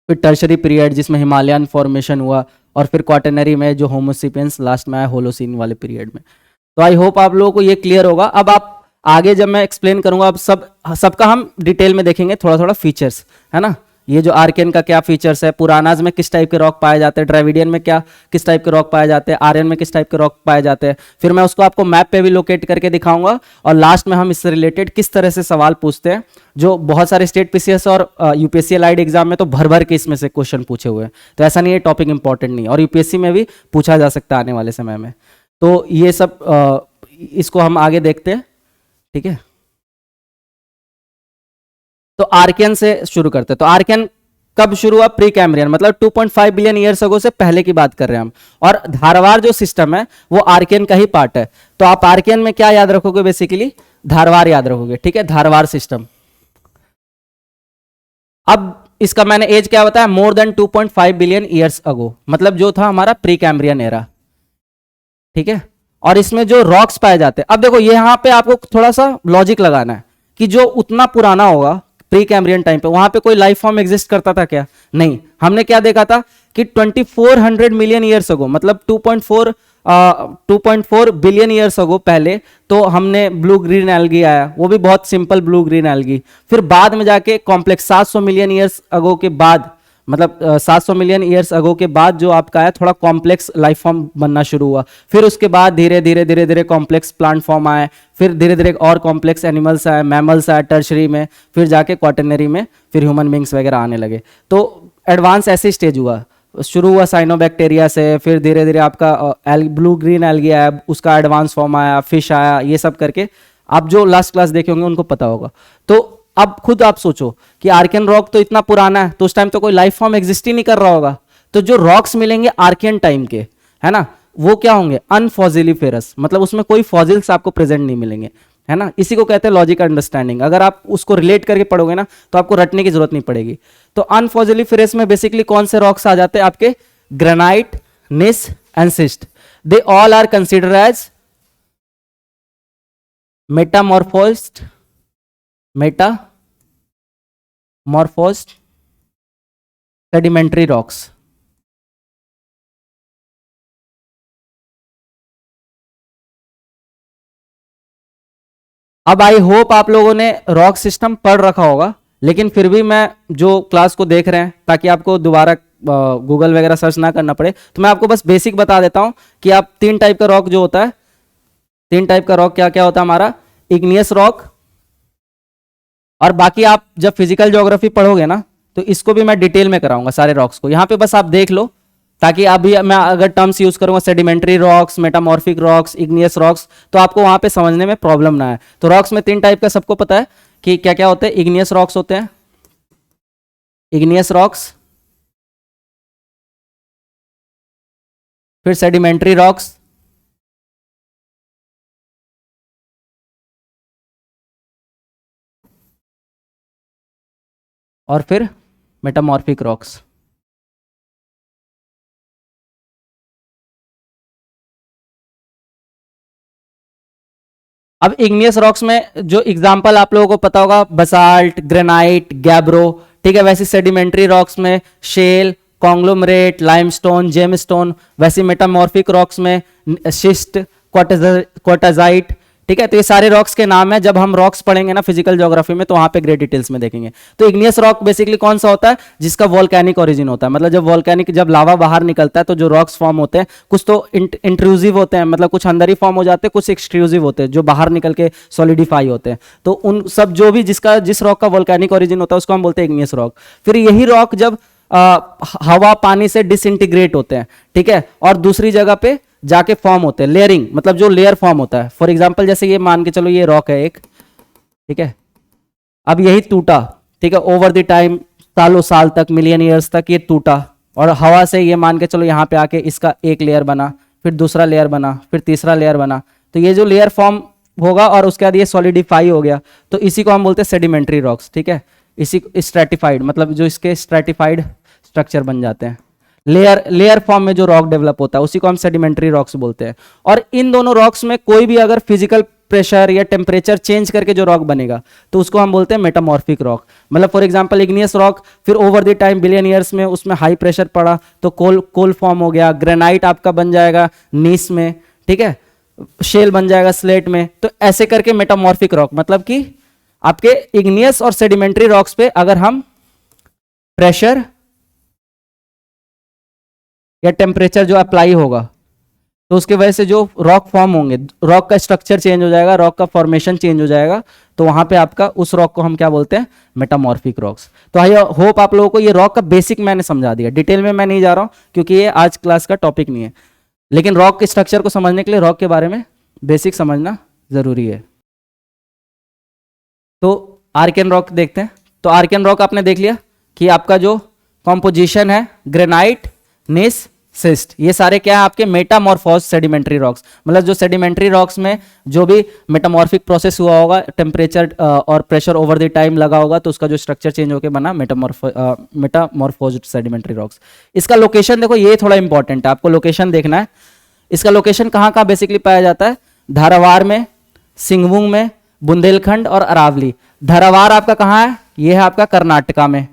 फिर टर्शरी पीरियड जिसमें हिमालयन फॉर्मेशन हुआ, और फिर क्वाटरनरी में जो होमोसिपियंस लास्ट में आया होलोसीन वाले पीरियड में। तो आई होप आप लोगों को ये क्लियर होगा। अब आप आगे जब मैं एक्सप्लेन करूंगा, अब सबका हम डिटेल में देखेंगे, थोड़ा थोड़ा फीचर्स, है ना। ये जो आर्कियन का क्या फीचर्स है, पुरानाज में किस टाइप के रॉक पाए जाते हैं, ड्रेविडियन में क्या किस टाइप के रॉक पाए जाते हैं, आर्यन में किस टाइप के रॉक पाए जाते हैं, फिर मैं उसको आपको मैप पे भी लोकेट करके दिखाऊंगा। और लास्ट में हम इससे रिलेटेड किस तरह से सवाल पूछते हैं, जो बहुत सारे स्टेट पीसीएस और यूपीएससी एलाइड एग्जाम में तो भर भर के इसमें से क्वेश्चन पूछे हुए हैं। तो ऐसा नहीं है टॉपिक इंपॉर्टेंट नहीं है, और यूपीएससी में भी पूछा जा सकता है आने वाले समय में। तो ये सब इसको हम आगे देखते हैं, ठीक है। तो आर्कियन से शुरू करते हैं। तो आर्कियन कब शुरू हुआ, प्री कैम्ब्रियन, मतलब 2.5 बिलियन ईयर्स अगो से पहले की बात कर रहे हैं हम। और धारवार जो सिस्टम है वो आर्कियन का ही पार्ट है। तो आप आर्कियन में क्या याद रखोगे, बेसिकली धारवार याद रखोगे, ठीक है, धारवार सिस्टम। अब इसका मैंने एज क्या बताया, more than 2.5 billion years ago, मतलब जो था हमारा प्री कैम्ब्रियन एरा, ठीक है। और इसमें जो रॉक्स पाए जाते हैं, अब देखो यहां पे आपको थोड़ा सा लॉजिक लगाना है कि जो उतना पुराना होगा प्री कैम्ब्रियन टाइम पे, वहां पे कोई लाइफ फॉर्म एग्जिस्ट करता था क्या, नहीं। हमने क्या देखा था कि 2400 मिलियन ईयर्स अगो, मतलब 2.4 2.4 बिलियन ईयर्स अगो पहले तो हमने ब्लू ग्रीन एल्गी आया, वो भी बहुत सिंपल ब्लू ग्रीन एल्गी। फिर बाद में जाके कॉम्प्लेक्स 700 मिलियन ईयर्स अगो के बाद, मतलब 700 मिलियन ईयर्स अगो के बाद जो आपका है थोड़ा कॉम्प्लेक्स लाइफ फॉर्म बनना शुरू हुआ। फिर उसके बाद धीरे धीरे धीरे धीरे कॉम्प्लेक्स प्लांट फॉर्म आए, फिर धीरे धीरे और कॉम्प्लेक्स एनिमल्स आए, मैमल्स आए टर्शरी में, फिर जाके क्वाटरनरी में फिर ह्यूमन बींग्स वगैरह आने लगे। तो एडवांस ऐसे स्टेज हुआ, शुरू हुआ साइनोबैक्टीरिया से, फिर धीरे धीरे आपका ब्लू ग्रीन एल्गी आया, उसका एडवांस फॉर्म आया, फिश आया, ये सब करके आप जो लास्ट क्लास देखे होंगे उनको पता होगा। तो अब खुद आप सोचो कि आर्कियन रॉक तो इतना पुराना है, तो उस टाइम तो कोई लाइफ फॉर्म एग्जिस्ट ही नहीं कर रहा होगा। तो जो रॉक्स मिलेंगे आर्कियन टाइम के, है ना, वो क्या होंगे, अनफॉजिलिफेरस, मतलब उसमें कोई फॉजिल्स आपको प्रेजेंट नहीं मिलेंगे, है ना। इसी को कहते हैं लॉजिक अंडरस्टैंडिंग। अगर आप उसको रिलेट करके पढ़ोगे ना तो आपको रटने की जरूरत नहीं पड़ेगी। तो अनफॉजिलिफेरस में बेसिकली कौन से रॉक्स आ जाते हैं आपके, granite, gneiss and schist. They all are consider as metamorphosed sedimentary rocks. अब आई होप आप लोगों ने रॉक सिस्टम पढ़ रखा होगा, लेकिन फिर भी मैं जो क्लास को देख रहे हैं ताकि आपको दोबारा गूगल वगैरह सर्च ना करना पड़े, तो मैं आपको बस बेसिक बता देता हूं कि आप 3 टाइप का रॉक जो होता है, 3 टाइप का रॉक क्या क्या होता है हमारा, इग्नियस रॉक, और बाकी आप जब फिजिकल ज्योग्राफी पढ़ोगे ना तो इसको भी मैं डिटेल में कराऊंगा सारे रॉक्स को। यहां पे बस आप देख लो ताकि अभी मैं अगर टर्म्स यूज करूंगा sedimentary rocks, metamorphic rocks, igneous rocks, तो आपको वहां पे समझने में प्रॉब्लम ना आए। तो रॉक्स में 3 टाइप का सबको पता है कि क्या क्या होते हैं। इग्नियस रॉक्स होते हैं, इग्नियस रॉक्स, फिर सेडिमेंट्री रॉक्स, और फिर मेटामॉर्फिक रॉक्स। अब इग्नियस रॉक्स में जो एग्जांपल आप लोगों को पता होगा, बसाल्ट, ग्रेनाइट, गैब्रो, ठीक है। वैसे सेडिमेंट्री रॉक्स में शेल, कॉन्ग्लोमरेट, लाइमस्टोन, जेमस्टोन। वैसे मेटामॉर्फिक रॉक्स में शिस्ट, क्वार्टाजाइट, ठीक है। तो ये सारे रॉक्स के नाम है। जब हम रॉक्स पढ़ेंगे ना फिजिकल ज्योग्राफी में तो वहां पे ग्रेट डिटेल्स में देखेंगे। तो इग्नियस रॉक बेसिकली कौन सा होता है, जिसका वोल्केनिक ओरिजिन होता है, मतलब जब लावा बाहर निकलता है तो जो रॉक्स फॉर्म होते हैं कुछ तो इंट्रूसिव होते हैं, मतलब कुछ अंदर ही फॉर्म हो जाते हैं, कुछ एक्सट्रूसिव होते हैं जो बाहर निकल के सॉलिडिफाई होते हैं। तो उन सब जो भी जिस रॉक का वोल्केनिक ओरिजिन होता है उसको हम बोलते हैं इग्नियस रॉक। फिर यही रॉक जब हवा पानी से डिसइंटीग्रेट होते हैं, ठीक है, और दूसरी जगह पे जाके फॉर्म होते हैं, लेयरिंग, मतलब जो लेयर फॉर्म होता है। फॉर एग्जांपल जैसे ये मान के चलो ये रॉक है एक, ठीक है, अब यही टूटा, ठीक है, ओवर द टाइम सालों साल तक, मिलियन ईयर्स तक ये टूटा, और हवा से ये मान के चलो यहाँ पे आके इसका एक लेयर बना, फिर दूसरा लेयर बना, फिर तीसरा लेयर बना। तो ये जो लेयर फॉर्म होगा और उसके बाद ये सॉलिडिफाई हो गया, तो इसी को हम बोलते हैं सेडिमेंट्री रॉक्स, ठीक है। इसी स्ट्रेटिफाइड, मतलब जो इसके स्ट्रेटिफाइड स्ट्रक्चर बन जाते हैं, लेयर फॉर्म में जो रॉक डेवलप होता है उसी को हम सेडिमेंट्री रॉक्स बोलते हैं। और इन दोनों रॉक्स में कोई भी अगर फिजिकल प्रेशर या टेम्परेचर चेंज करके जो रॉक बनेगा तो उसको हम बोलते हैं मेटामॉर्फिक रॉक। मतलब फॉर एग्जांपल इग्नियस रॉक, फिर over the time billion years में उसमें हाई प्रेशर पड़ा तो कोल फॉर्म हो गया, ग्रेनाइट आपका बन जाएगा नीस में, ठीक है, शेल बन जाएगा स्लेट में। तो ऐसे करके मेटामॉर्फिक रॉक, मतलब कि आपके इग्नियस और सेडिमेंट्री रॉक्स पे अगर हम प्रेशर या टेम्परेचर जो अप्लाई होगा तो उसके वजह से जो रॉक फॉर्म होंगे, रॉक का स्ट्रक्चर चेंज हो जाएगा, रॉक का फॉर्मेशन चेंज हो जाएगा, तो वहां पे आपका उस रॉक को हम क्या बोलते हैं, मेटामॉर्फिक रॉक्स। तो आई होप आप लोगों को ये रॉक का बेसिक मैंने समझा दिया, डिटेल में मैं नहीं जा रहा हूं क्योंकि ये आज क्लास का टॉपिक नहीं है, लेकिन रॉक के स्ट्रक्चर को समझने के लिए रॉक के बारे में बेसिक समझना जरूरी है। तो आर्कियन रॉक देखते हैं। तो आर्कियन रॉक आपने देख लिया कि आपका जो कॉम्पोजिशन है, ग्रेनाइट, नीस, सिस्ट, ये सारे क्या है आपके मेटामॉर्फोज सेडिमेंट्री रॉक्स। मतलब जो सेडिमेंट्री रॉक्स में जो भी मेटामॉर्फिक प्रोसेस हुआ होगा, टेम्परेचर और प्रेशर ओवर द टाइम लगा होगा, तो उसका जो स्ट्रक्चर चेंज होकर बना मेटामॉर्फोज सेडिमेंट्री रॉक्स। इसका लोकेशन देखो, ये थोड़ा इंपॉर्टेंट है, आपको लोकेशन देखना है। इसका लोकेशन कहाँ कहाँ बेसिकली पाया जाता है, धारावाड़ में, सिंगभूम में, बुंदेलखंड और अरावली। धारावाड़ आपका कहाँ है, ये है आपका कर्नाटका में,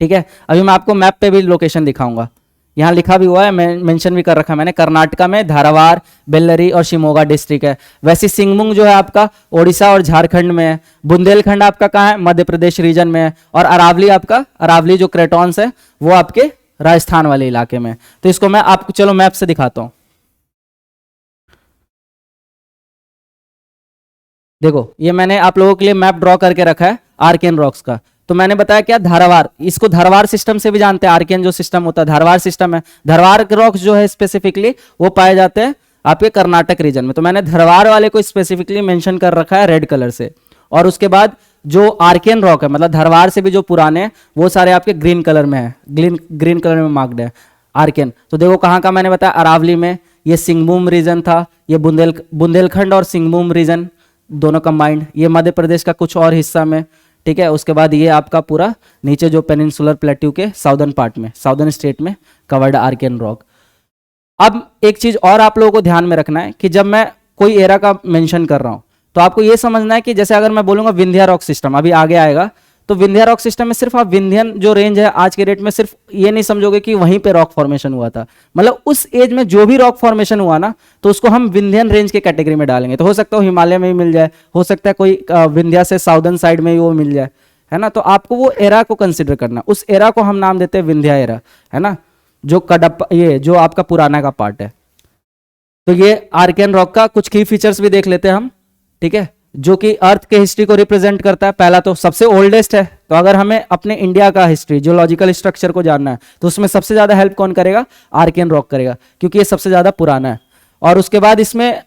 ठीक है। अभी मैं आपको मैप पे भी लोकेशन दिखाऊंगा। यहाँ लिखा भी हुआ है, मेंशन भी कर रखा है मैंने, कर्नाटका में धारवाड़, बेल्लरी और शिमोगा डिस्ट्रिक्ट है। वैसे सिंगमुंग जो है आपका ओडिशा और झारखंड में है। बुंदेलखंड आपका कहाँ है, मध्य प्रदेश रीजन में है। और अरावली आपका, अरावली जो क्रेटॉन्स है वो आपके राजस्थान वाले इलाके में। तो इसको मैं आपको चलो मैप से दिखाता हूं। देखो ये मैंने आप लोगों के लिए मैप ड्रॉ करके रखा है आर्कियन रॉक्स का। तो मैंने बताया क्या, धारवाड़, इसको धारवाड़ सिस्टम से भी जानते हैं। आर्कियन जो सिस्टम होता है धारवाड़ सिस्टम है। धारवाड़ के रॉक्स जो है स्पेसिफिकली वो पाए जाते हैं आपके कर्नाटक रीजन में। तो मैंने धारवाड़ वाले को स्पेसिफिकली मेंशन कर रखा है रेड कलर से। और उसके बाद जो आर्कियन रॉक है, मतलब धारवाड़ से भी जो पुराने हैं वो सारे आपके ग्रीन कलर में है, ग्रीन कलर में मार्क्ड है आर्कियन। तो देखो कहाँ का मैंने बताया, अरावली में, ये सिंगभूम रीजन था, ये बुंदेलखंड और सिंगभूम रीजन दोनों कंबाइंड, ये मध्य प्रदेश का कुछ और हिस्सा में, ठीक है। उसके बाद ये आपका पूरा नीचे जो पेनिनसुलर प्लेट्यू के साउदर्न पार्ट में, साउदर्न स्टेट में कवर्ड आर्कियन रॉक। अब एक चीज और आप लोगों को ध्यान में रखना है कि जब मैं कोई एरा का मेंशन कर रहा हूं तो आपको ये समझना है कि जैसे अगर मैं बोलूंगा विंध्या रॉक सिस्टम, अभी आगे आएगा, तो विंध्या रॉक सिस्टम में सिर्फ आप विंध्यन जो रेंज है आज के डेट में सिर्फ ये नहीं समझोगे कि वहीं पे रॉक फॉर्मेशन हुआ था। मतलब उस एज में जो भी रॉक फॉर्मेशन हुआ ना, तो उसको हम विंध्यन रेंज के कैटेगरी में डालेंगे। तो हो सकता है हिमालय में ही मिल जाए, हो सकता है कोई विंध्या से साउदर्न साइड में ही वो मिल जाए, है ना। तो आपको वो एरा को कंसिडर करना, उस एरा को हम नाम देते हैं विंध्या एरा, है ना, जो कडप्पा, ये जो आपका पुराना का पार्ट है। तो ये आर्कियन रॉक का कुछ की फीचर्स भी देख लेते हैं हम, ठीक है, जो कि अर्थ के हिस्ट्री को रिप्रेजेंट करता है। पहला तो सबसे ओल्डेस्ट है, तो अगर हमें अपने इंडिया का हिस्ट्री, जियोलॉजिकल स्ट्रक्चर को जानना है तो उसमें सबसे ज्यादा हेल्प कौन करेगा, आर्कियन रॉक करेगा, क्योंकि ये सबसे ज्यादा पुराना है। और उसके बाद इसमें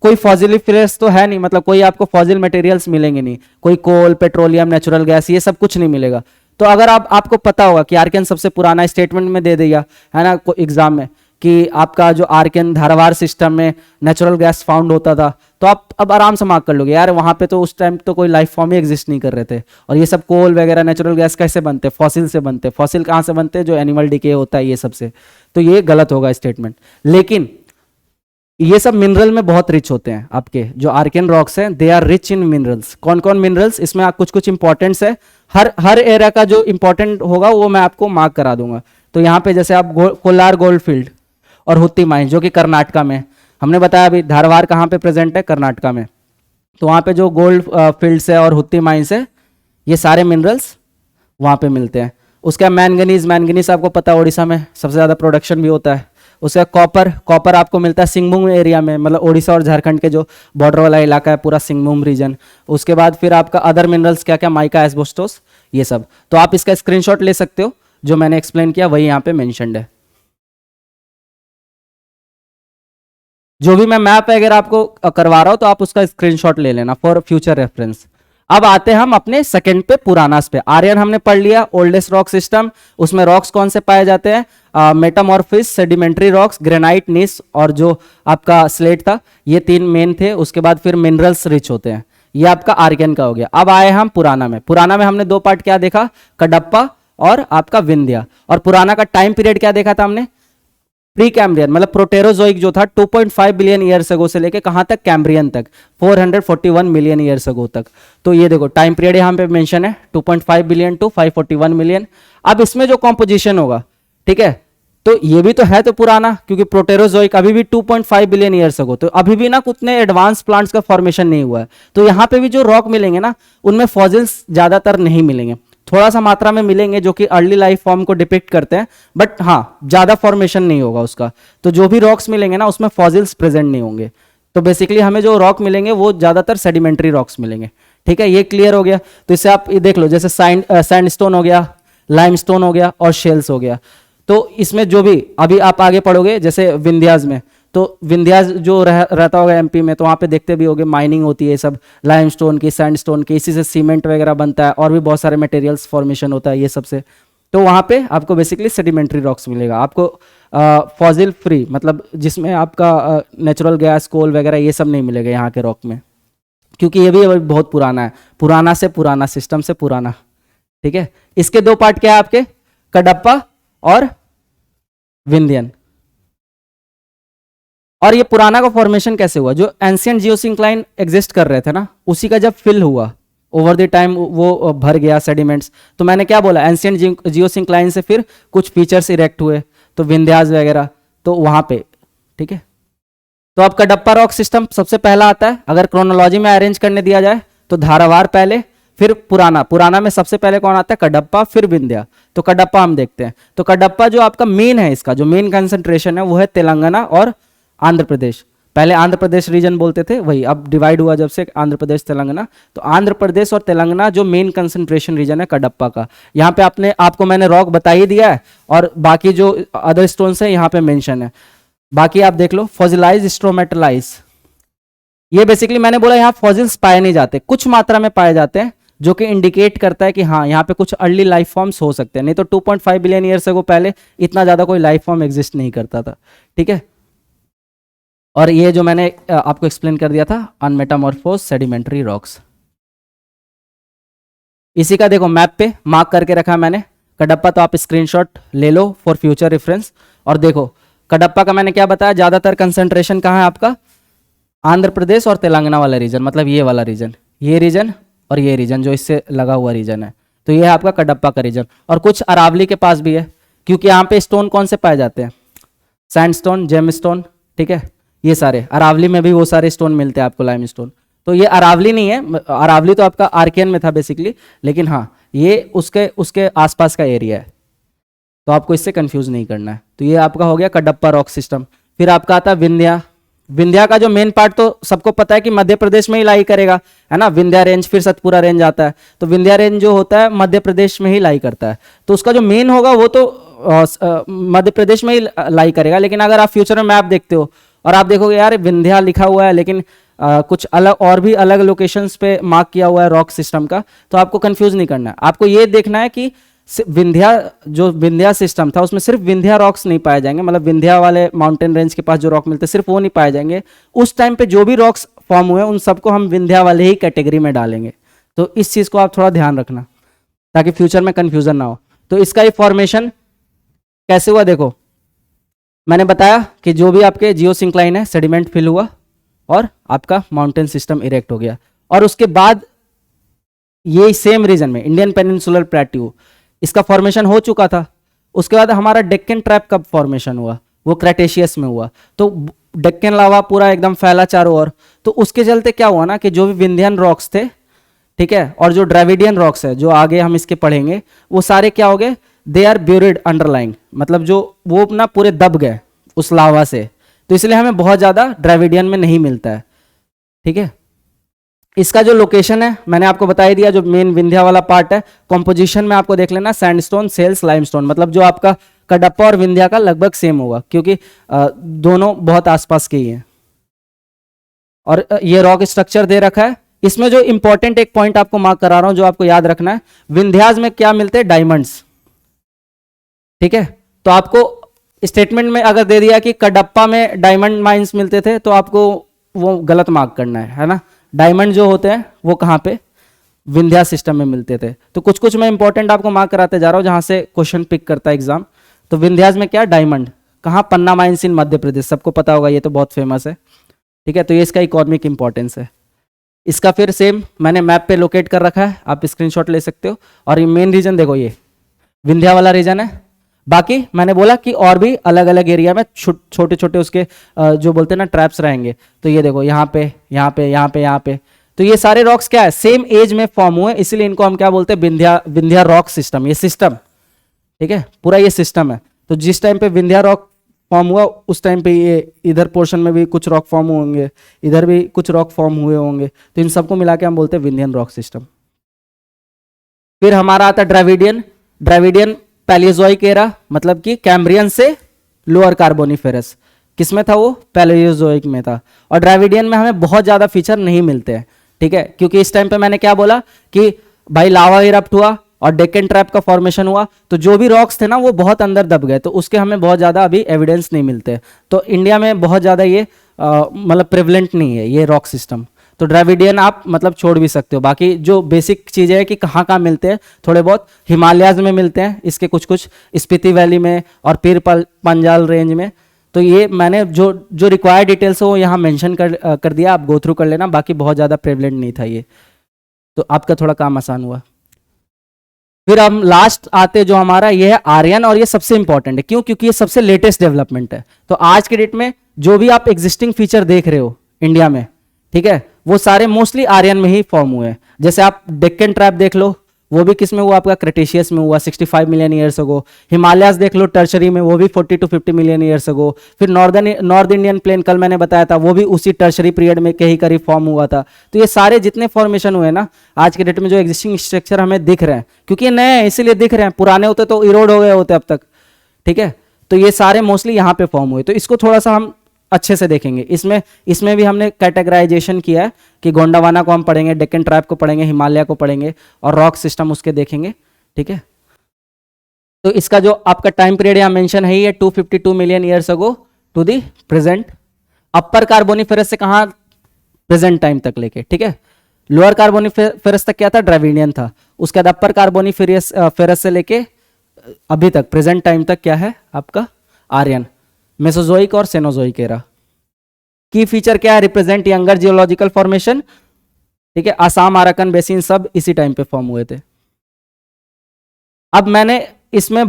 कोई फॉसिलिफेरस तो है नहीं, मतलब कोई आपको फॉसिल मटेरियल्स मिलेंगे नहीं, कोई कोल, पेट्रोलियम, नेचुरल गैस, ये सब कुछ नहीं मिलेगा। तो अगर आपको पता होगा कि आर्कियन सबसे पुराना, स्टेटमेंट में दे दिया है ना एग्जाम में कि आपका जो आर्कियन धारवाड़ सिस्टम में नेचुरल गैस फाउंड होता था, तो आप अब आराम से मार्क कर लोगे यार वहां पे तो उस टाइम तो कोई लाइफ फॉर्म ही एग्जिस्ट नहीं कर रहे थे। और ये सब कोल वगैरह नेचुरल गैस कैसे बनते, फॉसिल से बनते। फॉसिल कहाँ से बनते, जो एनिमल डिके होता है ये सब से। तो ये गलत होगा स्टेटमेंट। लेकिन ये सब मिनरल में बहुत रिच होते हैं। आपके जो आर्कियन रॉक्स हैं they are rich in minerals. कौन कौन मिनरल्स, इसमें कुछ कुछ इंपॉर्टेंट्स है, हर एरिया का जो इंपॉर्टेंट होगा वो मैं आपको मार्क करा दूंगा। तो यहाँ पे जैसे आप कोलार गोल्ड फील्ड और हुत्ती माइंस जो कि कर्नाटका में, हमने बताया अभी धारवाड़ कहाँ पे प्रेजेंट है, कर्नाटका में। तो वहाँ पे जो गोल्ड फील्ड्स है और हुत्ती माइंस है, ये सारे मिनरल्स वहाँ पे मिलते हैं। उसका मैंगनीज आपको पता है उड़ीसा में सबसे ज़्यादा प्रोडक्शन भी होता है। उसका कॉपर आपको मिलता है सिंगभूम एरिया में, मतलब उड़ीसा और झारखंड के जो बॉर्डर वाला इलाका है पूरा सिंगभूम रीजन। उसके बाद फिर आपका अदर मिनरल्स क्या क्या, माइका, एस्बेस्टोस, ये सब। तो आप इसका स्क्रीनशॉट ले सकते हो, जो मैंने एक्सप्लेन किया वही यहाँ पे मेंशन्ड है। जो भी मैं मैप वगैरह आपको करवा रहा हूं तो आप उसका स्क्रीनशॉट ले लेना फॉर फ्यूचर रेफरेंस। अब आते हैं हम अपने सेकंड पे, पुरानास पे। आर्यन हमने पढ़ लिया, ओल्डेस्ट रॉक सिस्टम। उसमें रॉक्स कौन से पाए जाते हैं, मेटामॉर्फिस, सेडिमेंट्री रॉक्स, ग्रेनाइट, नीस और जो आपका स्लेट था, ये तीन मेन थे। उसके बाद फिर मिनरल्स रिच होते हैं। ये आपका आर्यन का हो गया। अब आए हम पुराना में। पुराना में हमने दो पार्ट क्या देखा, कडप्पा और आपका विंध्या। और पुराना का टाइम पीरियड क्या देखा था हमने, प्री कैम्ब्रियन, मतलब प्रोटेरोजोइक जो था 2.5 बिलियन ईयर्स अगो से लेके कहां तक, कैम्ब्रियन तक, 441 मिलियन ईयर्स अगो तक। तो ये देखो टाइम पीरियड यहां पे मेंशन है 2.5 बिलियन टू 541 मिलियन। अब इसमें जो कॉम्पोजिशन होगा, ठीक है, तो ये भी तो है तो पुराना, क्योंकि प्रोटेरोजोइक अभी भी 2.5 बिलियन ईयर्स अगो, तो अभी भी ना उतने एडवांस प्लांट्स का फॉर्मेशन नहीं हुआ है। तो यहाँ पे भी जो रॉक मिलेंगे ना, उनमें फॉसिल्स ज्यादातर नहीं मिलेंगे, थोड़ा सा मात्रा में मिलेंगे जो कि अर्ली लाइफ फॉर्म को डिपिक्ट करते हैं, बट हाँ ज्यादा फॉर्मेशन नहीं होगा उसका। तो जो भी रॉक्स मिलेंगे ना उसमें फॉसिल्स प्रेजेंट नहीं होंगे। तो बेसिकली हमें जो रॉक मिलेंगे वो ज्यादातर सेडिमेंट्री रॉक्स मिलेंगे, ठीक है। ये क्लियर हो गया। तो इससे आप ये देख लो, जैसे सैंडस्टोन हो गया, लाइमस्टोन हो गया और शेल्स हो गया। तो इसमें जो भी अभी आप आगे पढ़ोगे, जैसे विंध्याज में, तो विंध्याज जो रहता होगा एमपी में, तो वहाँ पे देखते भी होगे माइनिंग होती है सब लाइमस्टोन की, सैंडस्टोन की, इसी से सीमेंट वगैरह बनता है और भी बहुत सारे मटेरियल्स फॉर्मेशन होता है ये सब से। तो वहाँ पे आपको बेसिकली सेडिमेंट्री रॉक्स मिलेगा, आपको फॉसिल फ्री, मतलब जिसमें आपका नेचुरल गैस, कोल वगैरह ये सब नहीं मिलेगा यहाँ के रॉक में, क्योंकि ये भी बहुत पुराना है, पुराना से पुराना, सिस्टम से पुराना, ठीक है। इसके दो पार्ट क्या है आपके, कडप्पा और विंध्यन। और ये पुराना का फॉर्मेशन कैसे हुआ, जो एंशियंट जियोसिंक्लाइन एग्जिस्ट कर रहे थे ना, उसी का जब फिल हुआ ओवर द टाइम वो भर गया सेडिमेंट्स। तो मैंने क्या बोला, एंशियंट जियोसिंक्लाइन से फिर कुछ फीचर्स इरेक्ट हुए। तो विंध्यास वगैरह, तो वहाँ पे, ठीक है। तो अब कडप्पा रॉक सिस्टम सबसे पहला आता है। अगर क्रोनोलॉजी में अरेंज करने दिया जाए तो धारावार पहले, फिर पुराना। पुराना में सबसे पहले कौन आता है? कडप्पा, फिर विंध्या। तो कडप्पा हम देखते हैं। तो कडप्पा जो आपका मेन है, इसका जो मेन कंसंट्रेशन है वो है तेलंगाना और आंध्र प्रदेश। पहले आंध्र प्रदेश रीजन बोलते थे, वही अब डिवाइड हुआ जब से आंध्र प्रदेश तेलंगाना। तो आंध्र प्रदेश और तेलंगाना जो मेन कंसंट्रेशन रीजन है कडप्पा का। यहाँ पे आपको मैंने रॉक बता ही दिया है, और बाकी जो अदर स्टोन्स है यहाँ पे मेंशन है। बाकी आप देख लो, फॉसिलाइज स्ट्रोमेटलाइज, ये बेसिकली मैंने बोला यहाँ फॉसिल्स पाए नहीं जाते, कुछ मात्रा में पाए जाते हैं, जो कि इंडिकेट करता है कि हाँ यहाँ पे कुछ अर्ली लाइफ फॉर्म्स हो सकते हैं। नहीं तो 2.5 बिलियन ईयर्स से पहले इतना ज्यादा कोई लाइफ फॉर्म एग्जिस्ट नहीं करता था, ठीक है। और ये जो मैंने आपको एक्सप्लेन कर दिया था, अनमेटामॉर्फोज सेडिमेंट्री रॉक्स, इसी का देखो मैप पे मार्क करके रखा मैंने कडप्पा। तो आप स्क्रीनशॉट ले लो फॉर फ्यूचर रेफरेंस। और देखो कडप्पा का मैंने क्या बताया, ज्यादातर कंसंट्रेशन कहाँ है आपका? आंध्र प्रदेश और तेलंगाना वाला रीजन, मतलब ये वाला रीजन, ये रीजन और ये रीजन जो इससे लगा हुआ रीजन है। तो ये है आपका कडप्पा का रीजन। और कुछ अरावली के पास भी है, क्योंकि यहाँ पे स्टोन कौन से पाए जाते हैं? सैंडस्टोन, जेमस्टोन, ठीक है। ये सारे अरावली में भी वो सारे स्टोन मिलते हैं आपको, लाइमस्टोन। तो ये अरावली नहीं है, अरावली तो आपका आर्कियन में था बेसिकली, लेकिन हाँ ये उसके आसपास का एरिया है। तो आपको इससे कंफ्यूज नहीं करना है। तो ये आपका हो गया कडप्पा रॉक सिस्टम। फिर आपका आता है विंध्या। विंध्या का जो मेन पार्ट तो सबको पता है कि मध्य प्रदेश में ही लाई करेगा, है ना। विंध्या रेंज, फिर सतपुरा रेंज आता है। तो विंध्या रेंज जो होता है मध्य प्रदेश में ही लाई करता है। तो उसका जो मेन होगा वो तो मध्य प्रदेश में ही लाई करेगा। लेकिन अगर आप फ्यूचर में मैप देखते हो और आप देखोगे यार विंध्या लिखा हुआ है, लेकिन कुछ अलग और भी अलग लोकेशंस पे मार्क किया हुआ है रॉक सिस्टम का, तो आपको कंफ्यूज नहीं करना है। आपको ये देखना है कि विंध्या सिस्टम था उसमें सिर्फ विंध्या रॉक्स नहीं पाए जाएंगे, मतलब विंध्या वाले माउंटेन रेंज के पास जो रॉक मिलते हैं सिर्फ वो नहीं पाए जाएंगे। उस टाइम पे जो भी रॉक्स फॉर्म हुए उन सबको हम विंध्या वाले ही कैटेगरी में डालेंगे। तो इस चीज को आप थोड़ा ध्यान रखना ताकि फ्यूचर में कंफ्यूजन ना हो। तो इसका ये फॉर्मेशन कैसे हुआ, देखो मैंने बताया कि जो भी आपके जियोसिंक्लाइन है सेडिमेंट फिल हुआ और आपका माउंटेन सिस्टम इरेक्ट हो गया। और उसके बाद ये सेम रीजन में इंडियन पेनिनसुलर प्लेट्यू, इसका फॉर्मेशन हो चुका था। उसके बाद हमारा डेक्कन ट्रैप कब फॉर्मेशन हुआ? वो क्रेटेशियस में हुआ। तो डेक्कन लावा पूरा एकदम फैला चारों ओर। तो उसके चलते क्या हुआ ना कि जो भी विंध्यान रॉक्स थे, ठीक है, और जो ड्रेविडियन रॉक्स है जो आगे हम इसके पढ़ेंगे, वो सारे क्या हो गए? दे आर ब्यूरिड अंडरलाइंग, मतलब जो वो ना पूरे दब गए उस लावा से। तो इसलिए हमें बहुत ज्यादा ड्रेविडियन में नहीं मिलता है, ठीक है। इसका जो लोकेशन है मैंने आपको बता ही दिया, जो मेन विंध्या वाला पार्ट है। कॉम्पोजिशन में आपको देख लेना, सैंडस्टोन, सेल्स, लाइमस्टोन, मतलब जो आपका कडप्पा और विंध्या का लगभग सेम होगा, क्योंकि दोनों बहुत आसपास के ही हैं। और ये रॉक स्ट्रक्चर दे रखा है। इसमें जो इंपॉर्टेंट एक पॉइंट आपको मार्क करा रहा हूं जो आपको याद रखना है, विंध्याज में क्या मिलते हैं? डायमंड्स, ठीक है। तो आपको स्टेटमेंट में अगर दे दिया कि कडप्पा में डायमंड माइंस मिलते थे, तो आपको वो गलत मार्क करना है ना। डायमंड जो होते हैं वो कहाँ पे? विंध्या सिस्टम में मिलते थे। तो कुछ कुछ मैं इंपॉर्टेंट आपको मार्क कराते जा रहा हूँ जहां से क्वेश्चन पिक करता है एग्जाम। तो विंध्याज में क्या? डायमंड। कहाँ? पन्ना माइंस इन मध्य प्रदेश, सबको पता होगा, ये तो बहुत फेमस है, ठीक है। तो ये इसका इकोनॉमिक इंपॉर्टेंस है। इसका फिर सेम मैंने मैप पे लोकेट कर रखा है, आप स्क्रीनशॉट ले सकते हो। और ये मेन रीजन देखो, ये विंध्या वाला रीजन है। बाकी मैंने बोला कि और भी अलग अलग एरिया में छोटे छोटे उसके जो बोलते हैं ना ट्रैप्स रहेंगे। तो ये देखो यहाँ पे, यहाँ पे, यहाँ पे, यहाँ पे। तो ये सारे रॉक्स क्या है? सेम एज में फॉर्म हुए, इसलिए इनको हम क्या बोलते हैं? Vindhya rock system. ये सिस्टम, ठीक है, पूरा ये सिस्टम है। तो जिस टाइम पे विंध्या रॉक फॉर्म हुआ उस टाइम पे ये इधर पोर्शन में भी कुछ रॉक फॉर्म होंगे, इधर भी कुछ रॉक फॉर्म हुए होंगे। तो इन सबको मिला के हम बोलते हैं विंध्यान रॉक सिस्टम। फिर हमारा आता है ड्रेविडियन। ड्रेविडियन पैलियोजोइक एरा, मतलब कि कैम्ब्रियन से लोअर कार्बोनिफेरस। किसमें था वो? पैलियोजोइक में था। और ड्रेविडियन में हमें बहुत ज्यादा फीचर नहीं मिलते हैं, ठीक है, क्योंकि इस टाइम पे मैंने क्या बोला कि भाई लावा इरप्ट हुआ और डेक्कन ट्रैप का फॉर्मेशन हुआ, तो जो भी रॉक्स थे ना वो बहुत अंदर दब गए, तो उसके हमें बहुत ज्यादा अभी एविडेंस नहीं मिलते। तो इंडिया में बहुत ज्यादा ये मतलब प्रेवलेंट नहीं है ये रॉक सिस्टम। तो ड्रेविडियन आप मतलब छोड़ भी सकते हो। बाकी जो बेसिक चीजें हैं कि कहाँ कहाँ मिलते हैं, थोड़े बहुत हिमालयाज में मिलते हैं इसके कुछ कुछ, स्पीति वैली में और पीर पंजाल रेंज में। तो ये मैंने जो रिक्वायर्ड डिटेल्स है वो यहाँ मेंशन कर दिया, आप गो थ्रू कर लेना। बाकी बहुत ज़्यादा प्रेवलेंट नहीं था ये, तो आपका थोड़ा काम आसान हुआ। फिर हम लास्ट आते जो हमारा ये है आर्यन, और ये सबसे इंपॉर्टेंट है। क्यों? क्योंकि ये सबसे लेटेस्ट डेवलपमेंट है। तो आज के डेट में जो भी आप एग्जिस्टिंग फीचर देख रहे हो इंडिया में, ठीक है, वो सारे मोस्टली आर्यन में ही फॉर्म हुए हैं। जैसे आप डेक्कन ट्रैप देख लो, वो भी किस में हुआ? आपका क्रेटेशियस में हुआ 65 मिलियन ईयर्स अगो। हिमालयाज देख लो टर्शरी में, वो भी 40 टू 50 मिलियन ईयर्स अगो। फिर नॉर्थ इंडियन प्लेन कल मैंने बताया था, वो भी उसी टर्शरी पीरियड में के ही करीब फॉर्म हुआ था। तो ये सारे जितने फॉर्मेशन हुए ना आज के डेट में, जो एग्जिस्टिंग स्ट्रक्चर हमें दिख रहे हैं, क्योंकि ये नए हैं इसीलिए दिख रहे हैं, पुराने होते तो इरोड हो गए होते अब तक, ठीक है। तो ये सारे मोस्टली यहाँ पे फॉर्म हुए। तो इसको थोड़ा सा हम अच्छे से देखेंगे। इसमें भी हमने कैटेगराइजेशन किया है कि गोंडावाना को हम पढ़ेंगे, डेक्कन ट्राइब को पढ़ेंगे, हिमालय को पढ़ेंगे, और रॉक सिस्टम उसके देखेंगे, ठीक है। तो इसका जो आपका टाइम पीरियड यहाँ मेंशन है, ये 252 million years ago to the present. Upper Carboniferous से कहाँ? प्रेजेंट टाइम तक लेके, ठीक है। लोअर कार्बोनिफेरस तक क्या था? ड्राविडियन था। उसके बाद अपर कार्बोनिफेरस से लेके अभी तक प्रेजेंट टाइम तक क्या है आपका? आर्यन, मेसोजोइक और सेनोजोइक एरा। की फीचर क्या है? रिप्रेजेंट यंगर जियोलॉजिकल फॉर्मेशन, ठीक है। आसाम, अराकन बेसिन सब इसी टाइम पे फॉर्म हुए थे। अब मैंने इसमें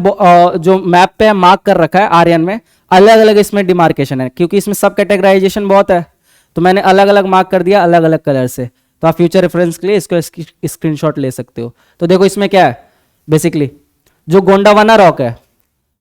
जो मैप पे मार्क कर रखा है आर्यन में, अलग अलग इसमें डिमार्केशन है, क्योंकि इसमें सब कैटेगराइजेशन बहुत है, तो मैंने अलग अलग मार्क कर दिया अलग अलग कलर से। तो आप फ्यूचर रेफरेंस के लिए इसको स्क्रीनशॉट ले सकते हो। तो देखो इसमें क्या है, बेसिकली जो गोंडावाना रॉक है,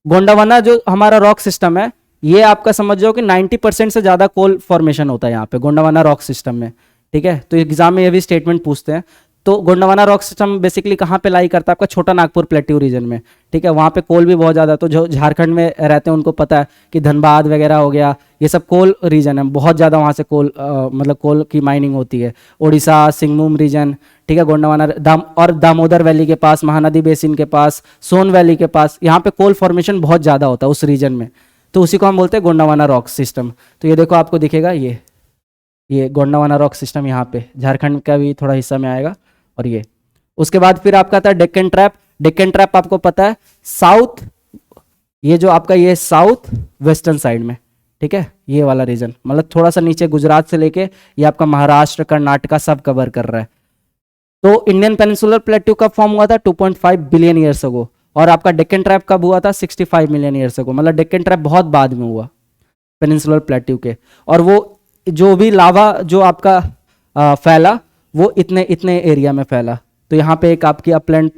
गोंडावाना जो हमारा रॉक सिस्टम है, ये आपका समझ जाओ कि 90% से ज्यादा कोल फॉर्मेशन होता है यहाँ पे गोंडावाना रॉक सिस्टम में, ठीक है। तो एग्जाम में ये भी स्टेटमेंट पूछते हैं। तो गोंडावाना रॉक सिस्टम बेसिकली कहाँ पे लाई करता है? आपका छोटा नागपुर प्लेट्यू रीजन में, ठीक है। वहाँ पे कोल भी बहुत ज़्यादा, तो जो झारखंड में रहते हैं उनको पता है कि धनबाद वगैरह हो गया, ये सब कोल रीजन है, बहुत ज़्यादा वहाँ से कोल मतलब कोल की माइनिंग होती है। उड़ीसा, सिंगभूम रीजन, ठीक है, गोंडावाना और दामोदर वैली के पास, महानदी बेसिन के पास, सोन वैली के पास, यहाँ पे कोल फॉर्मेशन बहुत ज़्यादा होता है उस रीजन में। तो उसी को हम बोलते हैं गोंडावाना रॉक सिस्टम। तो ये देखो आपको दिखेगा, ये गोंडावाना रॉक सिस्टम यहाँ पे झारखंड का भी थोड़ा हिस्सा में आएगा। और ये उसके बाद फिर आपका था डेक्कन ट्रैप। डेक्कन ट्रैप आपको पता है साउथ, ये जो आपका ये साउथ वेस्टर्न साइड में, ठीक है, ये वाला रीजन, मतलब थोड़ा सा नीचे गुजरात से लेके ये आपका महाराष्ट्र, कर्नाटका सब कवर कर रहा है। तो इंडियन पेनिनसुलर प्लेट्यू कब फॉर्म हुआ था? 2.5 बिलियन ईयर्स अगो। और आपका डेक्कन ट्रैप कब हुआ था? 65 मिलियन ईयर्स अगो। मतलब डेक्कन ट्रैप बहुत बाद में हुआ पेनिनसुलर प्लेट्यू के। और वो जो भी लावा जो आपका फैला, वो इतने एरिया में फैला। तो यहाँ पे एक आपकी अपलैंड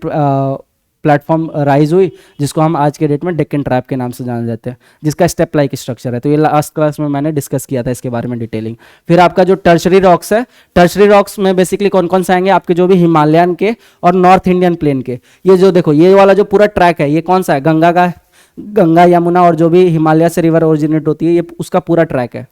प्लेटफॉर्म राइज हुई, जिसको हम आज के डेट में डेक्कन ट्रैप के नाम से जाने जाते हैं, जिसका स्टेप लाइक स्ट्रक्चर है। तो ये लास्ट क्लास में मैंने डिस्कस किया था इसके बारे में डिटेलिंग। फिर आपका जो टर्शरी रॉक्स है, टर्शरी रॉक्स में बेसिकली कौन कौन से आएंगे? आपके जो भी हिमालयन के और नॉर्थ इंडियन प्लेन के। ये जो देखो ये वाला जो पूरा ट्रैक है, ये कौन सा है? गंगा का है। गंगा, यमुना और जो भी हिमालय से रिवर ओरिजिनेट होती है, ये उसका पूरा ट्रैक है,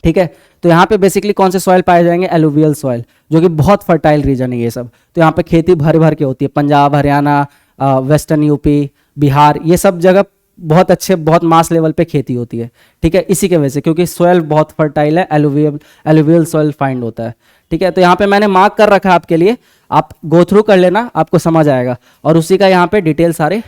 ठीक है। तो यहाँ पे बेसिकली कौन से सॉइल पाए जाएंगे? एलुवियल सॉइल, जो कि बहुत फर्टाइल रीजन है ये सब। तो यहाँ पे खेती भर भर के होती है। पंजाब, हरियाणा, वेस्टर्न यूपी, बिहार, ये सब जगह बहुत अच्छे, बहुत मास लेवल पे खेती होती है, ठीक है। इसी के वजह से, क्योंकि सॉइल बहुत फर्टाइल है, एलुवियल सॉइल फाइंड होता है, ठीक है। तो यहाँ पे मैंने मार्क कर रखा है आपके लिए, आप गो थ्रू कर लेना, आपको समझ आएगा। और उसी का यहाँ पे डिटेल सारे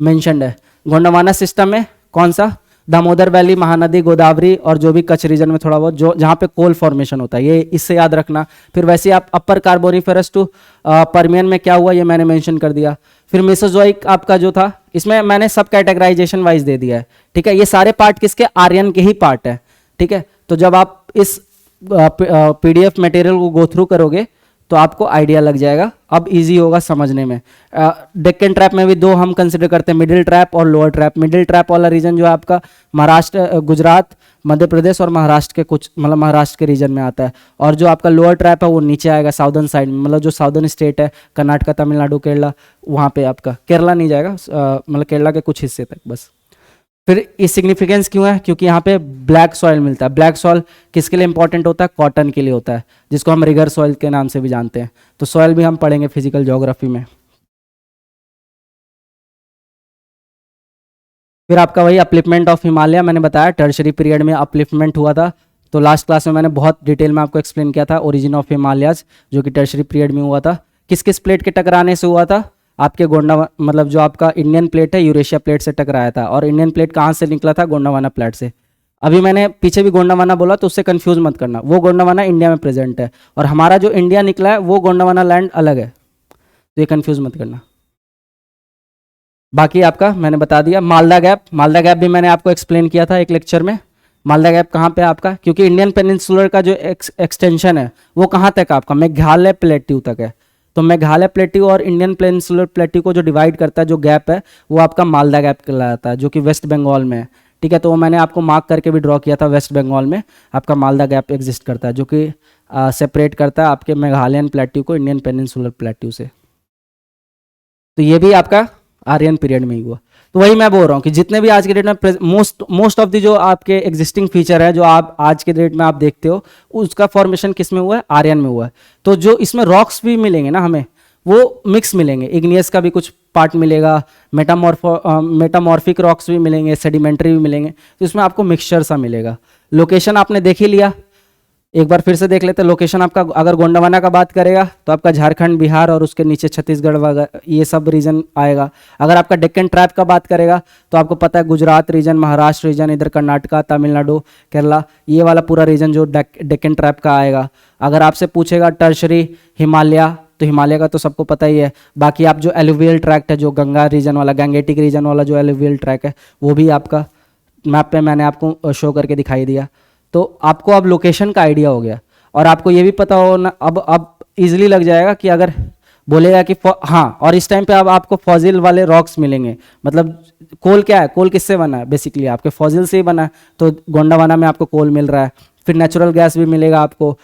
मेंशन्ड है। गोंडावाना सिस्टम में कौन सा? दामोदर वैली, महानदी, गोदावरी और जो भी कच्छ रीजन में थोड़ा बहुत जो जहाँ पे कोल फॉर्मेशन होता है, ये इससे याद रखना। फिर वैसे आप अपर कार्बोनिफेरस टू पर्मियन में क्या हुआ ये मैंने मेंशन कर दिया। फिर मेसोजोइक आपका जो था, इसमें मैंने सब कैटेगराइजेशन वाइज दे दिया है, ठीक है। ये सारे पार्ट किसके? आर्यन के ही पार्ट है, ठीक है। तो जब आप इस PDF मटेरियल को गो थ्रू करोगे तो आपको आइडिया लग जाएगा, अब इजी होगा समझने में। डेक्कन ट्रैप में भी दो हम कंसिडर करते हैं, मिडिल ट्रैप और लोअर ट्रैप। मिडिल ट्रैप वाला रीजन जो है आपका महाराष्ट्र, गुजरात, मध्य प्रदेश और महाराष्ट्र के कुछ, मतलब महाराष्ट्र के रीजन में आता है। और जो आपका लोअर ट्रैप है वो नीचे आएगा साउदर्न साइड में, मतलब जो साउदर्न स्टेट है, कर्नाटका, तमिलनाडु, केरला, वहाँ पे आपका केरला नहीं जाएगा, मतलब केरला के कुछ हिस्से तक बस। फिर इस सिग्निफिकेंस क्यों है? क्योंकि यहाँ पे ब्लैक सॉइल मिलता है। ब्लैक सॉइल किसके लिए इंपॉर्टेंट होता है? कॉटन के लिए होता है, जिसको हम रिगर सॉइल के नाम से भी जानते हैं। तो सॉइल भी हम पढ़ेंगे फिजिकल ज्योग्राफी में। फिर आपका वही अपलिफ्टमेंट ऑफ हिमालय, मैंने बताया टर्शरी पीरियड में अपलिफ्टमेंट हुआ था। तो लास्ट क्लास में मैंने बहुत डिटेल में आपको एक्सप्लेन किया था ओरिजिन ऑफ हिमालयाज, जो कि टर्शरी पीरियड में हुआ था। किस किस प्लेट के टकराने से हुआ था? आपके मतलब जो आपका इंडियन प्लेट है, यूरेशिया प्लेट से टकराया था। और इंडियन प्लेट कहाँ से निकला था? गोंडावाना प्लेट से। अभी मैंने पीछे भी गोंडावाना बोला, तो उससे कंफ्यूज मत करना, वो गोंडावाना इंडिया में प्रेजेंट है, और हमारा जो इंडिया निकला है वो गोंडावाना लैंड अलग है, तो ये कंफ्यूज मत करना। बाकी आपका मैंने बता दिया। मालदा गैप भी मैंने आपको एक्सप्लेन किया था एक लेक्चर में। मालदा गैप कहाँ पे आपका, क्योंकि इंडियन पेनिनसुलर का जो एक्सटेंशन है वो कहाँ तक आपका मेघालय प्लेट्यू तक है। तो मेघालय प्लेट्यू और इंडियन पेनिनसुलर प्लेट्यू को जो डिवाइड करता है, जो गैप है, वो आपका मालदा गैप कहलाता है, जो कि वेस्ट बंगाल में है। ठीक है, तो वो मैंने आपको मार्क करके भी ड्रॉ किया था। वेस्ट बंगाल में आपका मालदा गैप एग्जिस्ट करता है, जो कि सेपरेट करता है आपके मेघालयन प्लेट्यू को इंडियन पेनिनसुलर प्लेट्यू से। तो ये भी आपका आर्यन पीरियड में ही हुआ। तो वही मैं बोल रहा हूँ कि जितने भी आज के डेट में मोस्ट ऑफ द जो आपके एग्जिस्टिंग फीचर है, जो आप आज के डेट में आप देखते हो, उसका फॉर्मेशन किस में हुआ है, आर्यन में हुआ है। तो जो इसमें रॉक्स भी मिलेंगे ना हमें, वो मिक्स मिलेंगे। इग्नियस का भी कुछ पार्ट मिलेगा, मेटामॉर्फिक रॉक्स भी मिलेंगे, सेडिमेंट्री भी मिलेंगे। तो इसमें आपको मिक्सचर सा मिलेगा। लोकेशन आपने देख ही लिया, एक बार फिर से देख लेते हैं। लोकेशन आपका अगर गोंडवाना का बात करेगा तो आपका झारखंड, बिहार और उसके नीचे छत्तीसगढ़ वगैरह ये सब रीजन आएगा। अगर आपका डेक्कन ट्राइब का बात करेगा तो आपको पता है गुजरात रीजन, महाराष्ट्र रीजन, इधर कर्नाटका, तमिलनाडु, केरला, ये वाला पूरा रीजन जो डेक्कन ट्राइब का आएगा। अगर आपसे पूछेगा टर्शरी हिमालय, तो हिमालय का तो सबको पता ही है। बाकी आप जो एलुवियल ट्रैक्ट है, जो गंगा रीजन वाला, गंगेटिक रीजन वाला जो एलुवियल ट्रैक है, वो भी आपका मैप पे मैंने आपको शो करके दिखाई दिया। तो आपको अब लोकेशन का आइडिया हो गया, और आपको ये भी पता हो ना, अब इजीली लग जाएगा कि अगर बोलेगा कि हाँ, और इस टाइम पे अब आपको फॉजिल वाले रॉक्स मिलेंगे। मतलब कोल क्या है, कोल किससे बना है, बेसिकली आपके फॉजिल से ही बना है। तो गोंडावाना में आपको कोल मिल रहा है, फिर नेचुरल गैस भी मिलेगा आपको।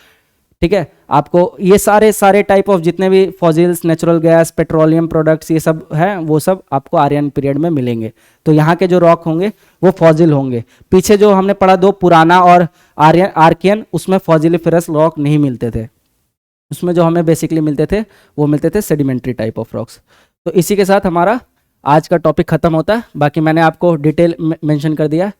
ठीक है, आपको ये सारे टाइप ऑफ जितने भी fossils, natural gas, petroleum products, ये सब है, वो सब आपको आर्यन पीरियड में मिलेंगे। तो यहाँ के जो रॉक होंगे वो फॉजिल होंगे। पीछे जो हमने पढ़ा दो, पुराना और आर्कियन, उसमें फॉजिलिफेरस रॉक नहीं मिलते थे। उसमें जो हमें बेसिकली मिलते थे वो मिलते थे सेडिमेंट्री टाइप ऑफ रॉक्स। तो इसी के साथ हमारा आज का टॉपिक खत्म होता है। बाकी मैंने आपको डिटेल मेंशन कर दिया।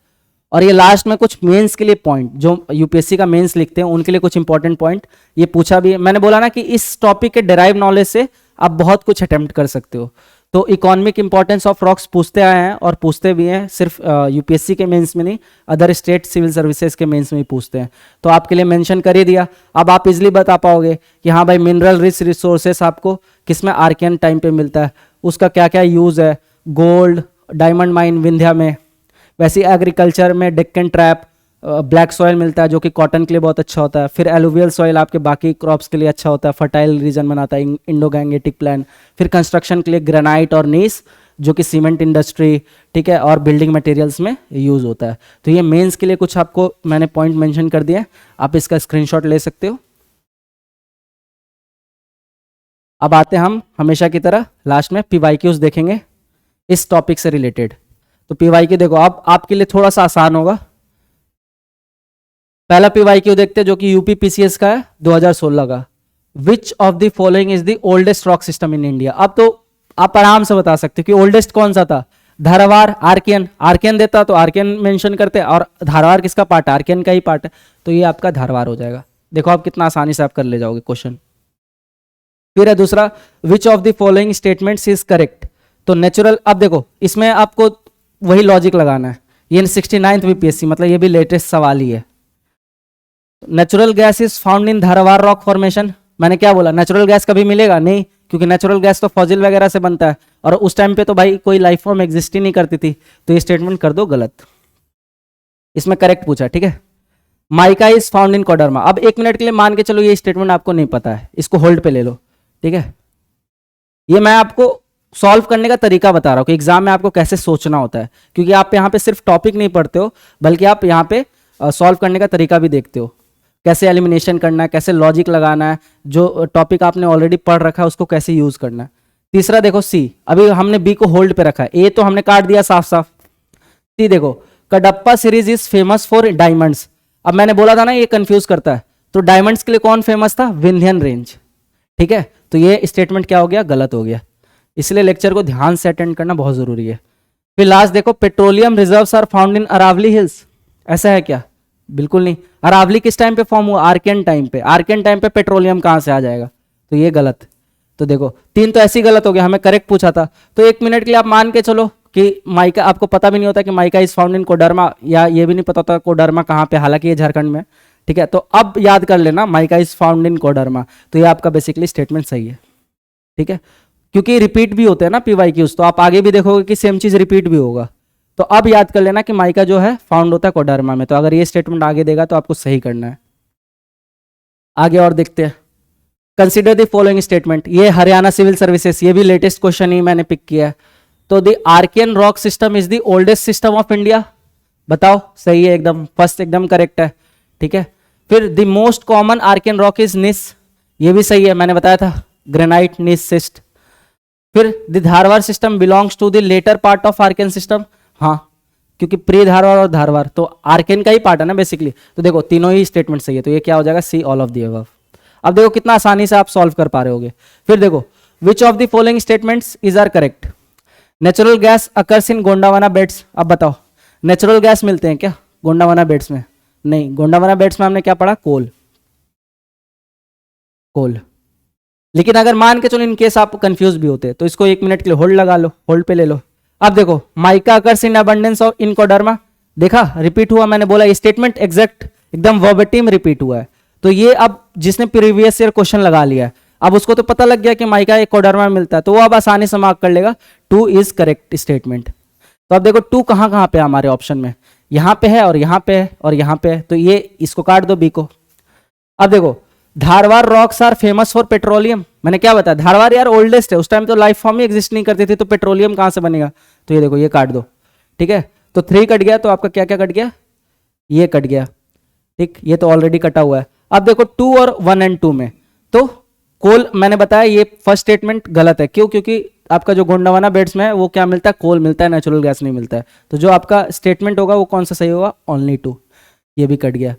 और ये लास्ट में कुछ मेंस के लिए पॉइंट, जो यूपीएससी का मेंस लिखते हैं उनके लिए कुछ इंपॉर्टेंट पॉइंट ये पूछा भी है। मैंने बोला ना कि इस टॉपिक के डेराइव नॉलेज से आप बहुत कुछ अटेम्प्ट कर सकते हो। तो इकोनॉमिक इंपॉर्टेंस ऑफ रॉक्स पूछते आए हैं और पूछते भी हैं, सिर्फ यूपीएससी के मेंस में नहीं, अदर स्टेट सिविल सर्विसेज के मेंस में भी पूछते हैं। तो आपके लिए मेंशन कर ही दिया। अब आप इजिली बता पाओगे कि हाँ भाई, मिनरल रिच रिसोर्सेस आपको किसमें, आर्कियन टाइम पे मिलता है, उसका क्या क्या यूज है। गोल्ड, डायमंड माइन विंध्या में, वैसे एग्रीकल्चर में डेक्कन ट्रैप, ब्लैक सॉइल मिलता है जो कि कॉटन के लिए बहुत अच्छा होता है। फिर एलुवियल सॉइल आपके बाकी क्रॉप्स के लिए अच्छा होता है, फर्टाइल रीजन बनाता है, इंडो गैंगेटिक प्लान। फिर कंस्ट्रक्शन के लिए ग्रेनाइट और नीस, जो कि सीमेंट इंडस्ट्री, ठीक है, और बिल्डिंग मटेरियल्स में यूज होता है। तो ये मेंस के लिए कुछ आपको मैंने पॉइंट मेंशन कर दिया है, आप इसका स्क्रीनशॉट ले सकते हो। अब आते हैं हम हमेशा की तरह लास्ट में पीवाईक्यूज देखेंगे इस टॉपिक से रिलेटेड। तो पीवाईक्यू देखो, अब आपके लिए थोड़ा सा आसान होगा। पहला पीवाईक्यू देखते हैं जो कि यूपी पीसीएस का है 2016 का। विच of the following is the oldest rock system in India. अब तो आप आराम से बता सकते हो कि ओल्डेस्ट कौन सा था, धारवाड़, आर्कियन। आर्कियन देता तो आर्कियन मेंशन करते, और धारवाड़ किसका पार्ट है, आर्कियन का ही पार्ट है। तो ये आपका धारवाड़ हो जाएगा। देखो आप कितना आसानी से आप कर ले जाओगे क्वेश्चन। फिर है दूसरा, विच of the following statements is correct. तो नेचुरल, अब देखो इसमें आपको वही लॉजिक लगाना है। ये 69th बीपीएससी, मतलब ये भी लेटेस्ट सवाल ही है। Natural gas is found in Dharwad rock formation. मैंने क्या बोला, नेचुरल गैस कभी मिलेगा नहीं, क्योंकि नेचुरल गैस तो फॉजिल वगैरह से बनता है, और उस टाइम पे तो भाई कोई लाइफ फॉर्म एग्जिस्ट ही नहीं करती थी। तो ये स्टेटमेंट कर दो गलत। इसमें करेक्ट पूछा, ठीक है। माइका इज फाउंड इन कोडरमा। अब 1 मिनट के लिए मान के चलो ये स्टेटमेंट आपको नहीं पता है, इसको होल्ड पे ले लो, ठीक है। ये मैं आपको सॉल्व करने का तरीका बता रहा हूँ कि एग्जाम में आपको कैसे सोचना होता है, क्योंकि आप यहाँ पे सिर्फ टॉपिक नहीं पढ़ते हो, बल्कि आप यहाँ पे सॉल्व करने का तरीका भी देखते हो, कैसे एलिमिनेशन करना है, कैसे लॉजिक लगाना है, जो टॉपिक आपने ऑलरेडी पढ़ रखा है उसको कैसे यूज करना है। तीसरा देखो सी, अभी हमने बी को होल्ड पे रखा है, ए तो हमने काट दिया साफ साफ। सी देखो, Kadapa series is famous for diamonds. अब मैंने बोला था ना ये कंफ्यूज करता है, तो डायमंड्स के लिए कौन फेमस था, विंध्यन रेंज, ठीक है। तो ये स्टेटमेंट क्या हो गया, गलत हो गया। इसलिए लेक्चर को ध्यान से अटेंड करना बहुत जरूरी है। फिर लास्ट देखो, petroleum reserves are found in Aravalli hills. ऐसा है क्या, बिल्कुल नहीं। अरावली किस टाइम पे फॉर्म हुआ, आर्कियन टाइम पे। आर्कियन टाइम पे पेट्रोलियम कहां से आ जाएगा, तो ये गलत। तो देखो 3 तो ऐसे ही गलत हो गया, हमें करेक्ट पूछा था। तो 1 मिनट के लिए आप मान के चलो कि माइका, आपको पता भी नहीं होता कि माइका इज फाउंड इन कोडरमा, या ये भी नहीं पता होता कोडरमा कहाँ पे, हालांकि ये झारखंड में, ठीक है। तो अब याद कर लेना माइका इज फाउंड इन कोडरमा। तो ये आपका बेसिकली स्टेटमेंट सही है, ठीक है। क्योंकि रिपीट भी होते हैं ना PYQs, तो आप आगे भी देखोगे कि सेम चीज रिपीट भी होगा। तो अब याद कर लेना कि माइका जो है फाउंड होता है कोडर्मा में, तो अगर ये स्टेटमेंट आगे देगा तो आपको सही करना है। आगे और देखते हैं। कंसिडर द फॉलोइंग स्टेटमेंट, ये हरियाणा सिविल सर्विसेज, ये भी लेटेस्ट क्वेश्चन ही मैंने पिक किया है। तो the Archean rock system is the oldest system of India, बताओ सही है एकदम, फर्स्ट एकदम करेक्ट है, ठीक है। फिर the most common Archean rock is gneiss, ये भी सही है, मैंने बताया था ग्रेनाइट निस सिस्ट। फिर the Dharwar system belongs to the later part of Archean system, हाँ क्योंकि प्री धारवाड़ और धारवाड़ तो आर्कियन का ही पार्ट है ना बेसिकली। तो देखो तीनों ही स्टेटमेंट सही है, तो ये क्या हो जाएगा, see all of the above. अब देखो कितना आसानी से आप सॉल्व कर पा रहे होगे। फिर देखो which of the following statements is are correct, natural gas occurs in Gondwana beds, अब बताओ नेचुरल गैस मिलते हैं क्या गोंडावाना बेड्स में, नहीं, गोंडावाना बेड्स में हमने क्या पढ़ा, कोल। लेकिन अगर मान के चलो इन केस आप कंफ्यूज भी होते तो इसको 1 मिनट के लिए होल्ड लगा लो, होल्ड पे ले लो। अब देखो mica occurs in abundance of in Koderma, देखा रिपीट हुआ, मैंने बोला ये स्टेटमेंट एग्जैक्ट एकदम वर्बेटिम रिपीट हुआ है। तो ये अब जिसने प्रीवियस ईयर क्वेश्चन लगा लिया है, अब उसको तो पता लग गया कि माइका एक कोडर्मा में मिलता है, तो वो अब आसानी से मार्क कर लेगा 2 इज करेक्ट स्टेटमेंट। तो अब देखो 2 कहाँ कहाँ पे हमारे ऑप्शन में, यहाँ पे है और यहाँ पे है और यहाँ पे है, तो ये इसको काट दो बी को। अब देखो Dharwar rocks are famous for petroleum, मैंने क्या बताया, धारवाड़ यार ओल्डेस्ट है, उस टाइम तो लाइफ फॉर्म ही एग्जिस्ट नहीं करती थी, तो पेट्रोलियम कहाँ से बनेगा, तो ये देखो ये काट दो, ठीक है। तो 3 कट गया, तो आपका क्या क्या कट गया, ये कट गया, ठीक, ये तो ऑलरेडी कटा हुआ है। अब देखो 2 और 1 एंड 2 में, तो कोल मैंने बताया ये फर्स्ट स्टेटमेंट गलत है, क्यों, क्योंकि आपका जो गोंडावाना बेड्स में है वो क्या मिलता है, कोल मिलता है, नेचुरल गैस नहीं मिलता है। तो जो आपका स्टेटमेंट होगा वो कौन सा सही होगा, ओनली 2, ये भी कट गया।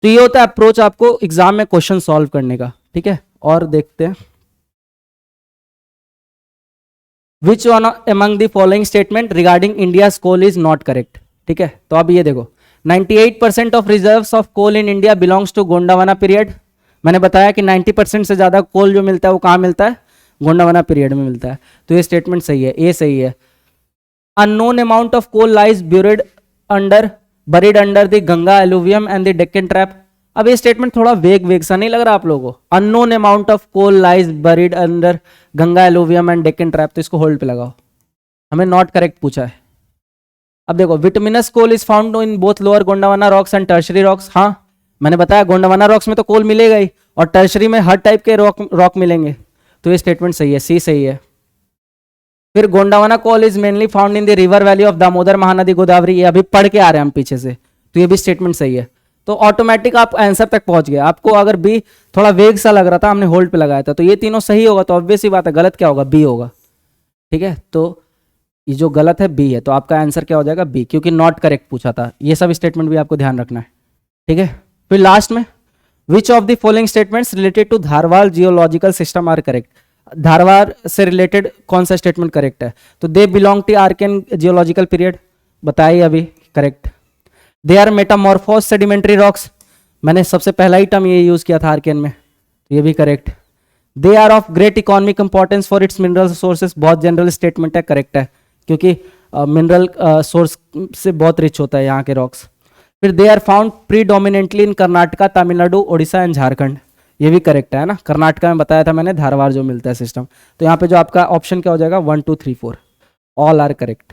तो ये होता है अप्रोच आपको एग्जाम में क्वेश्चन सॉल्व करने का, ठीक है। और देखते हैं which one among the following statement regarding India coal is not correct, ठीक है। तो अब ये देखो 98% of reserves of coal in India belongs to Gondwana period, मैंने बताया कि 90% से ज्यादा कोल जो मिलता है वो कहाँ मिलता है, गोंडावाना पीरियड में मिलता है, तो ये स्टेटमेंट सही है, ए सही है। Unknown amount of coal lies buried under the Ganga alluvium and the Deccan trap, अब ये स्टेटमेंट थोड़ा वेग सा नहीं लग रहा आप लोगों को, unknown amount of coal lies buried under Ganga alluvium and Deccan trap, तो इसको होल्ड पे लगाओ, हमें नॉट करेक्ट पूछा है। अब देखो bituminous coal is found in both lower Gondwana rocks and tertiary rocks, हाँ मैंने बताया गोंडावाना रॉक्स में तो कोल मिलेगा ही, और टर्शरी में हर टाइप के रॉक मिलेंगे, तो ये स्टेटमेंट सही है, सी सही है। फिर Gondwana coal is mainly found in the river valley of Damodar Mahanadi Godavari, ये अभी पढ़ के आ रहे हैं हम पीछे से, तो ये भी स्टेटमेंट सही है। तो ऑटोमेटिक आप आंसर तक पहुंच गए। आपको अगर बी थोड़ा वेग सा लग रहा था, हमने होल्ड पे लगाया था, तो ये तीनों सही होगा, तो ऑब्वियस ही बात है गलत क्या होगा, बी होगा, ठीक है। तो ये जो गलत है बी है, तो आपका आंसर क्या हो जाएगा, बी, क्योंकि नॉट करेक्ट पूछा था। ये सब स्टेटमेंट भी आपको ध्यान रखना है, ठीक है। फिर लास्ट में which of the following statements related to Dharwad geological system are correct, Dharwad से रिलेटेड कौन सा स्टेटमेंट करेक्ट है, तो they belong to archaean geological period, बताइए अभी, correct. They are metamorphosed sedimentary rocks, मैंने सबसे पहला ही टर्म ये यूज किया था आर्कियन में, तो ये भी correct. They are of great economic importance for its mineral sources, बहुत जनरल स्टेटमेंट है, करेक्ट है, क्योंकि मिनरल सोर्स से बहुत रिच होता है यहाँ के रॉक्स। फिर they are found predominantly in Karnataka, Tamil Nadu, Orissa and Jharkhand, ये भी करेक्ट है ना, कर्नाटका में बताया था मैंने धारवाड़ जो मिलता है सिस्टम, तो यहाँ पे जो आपका ऑप्शन क्या हो जाएगा, 1 2 3 4 ऑल आर करेक्ट।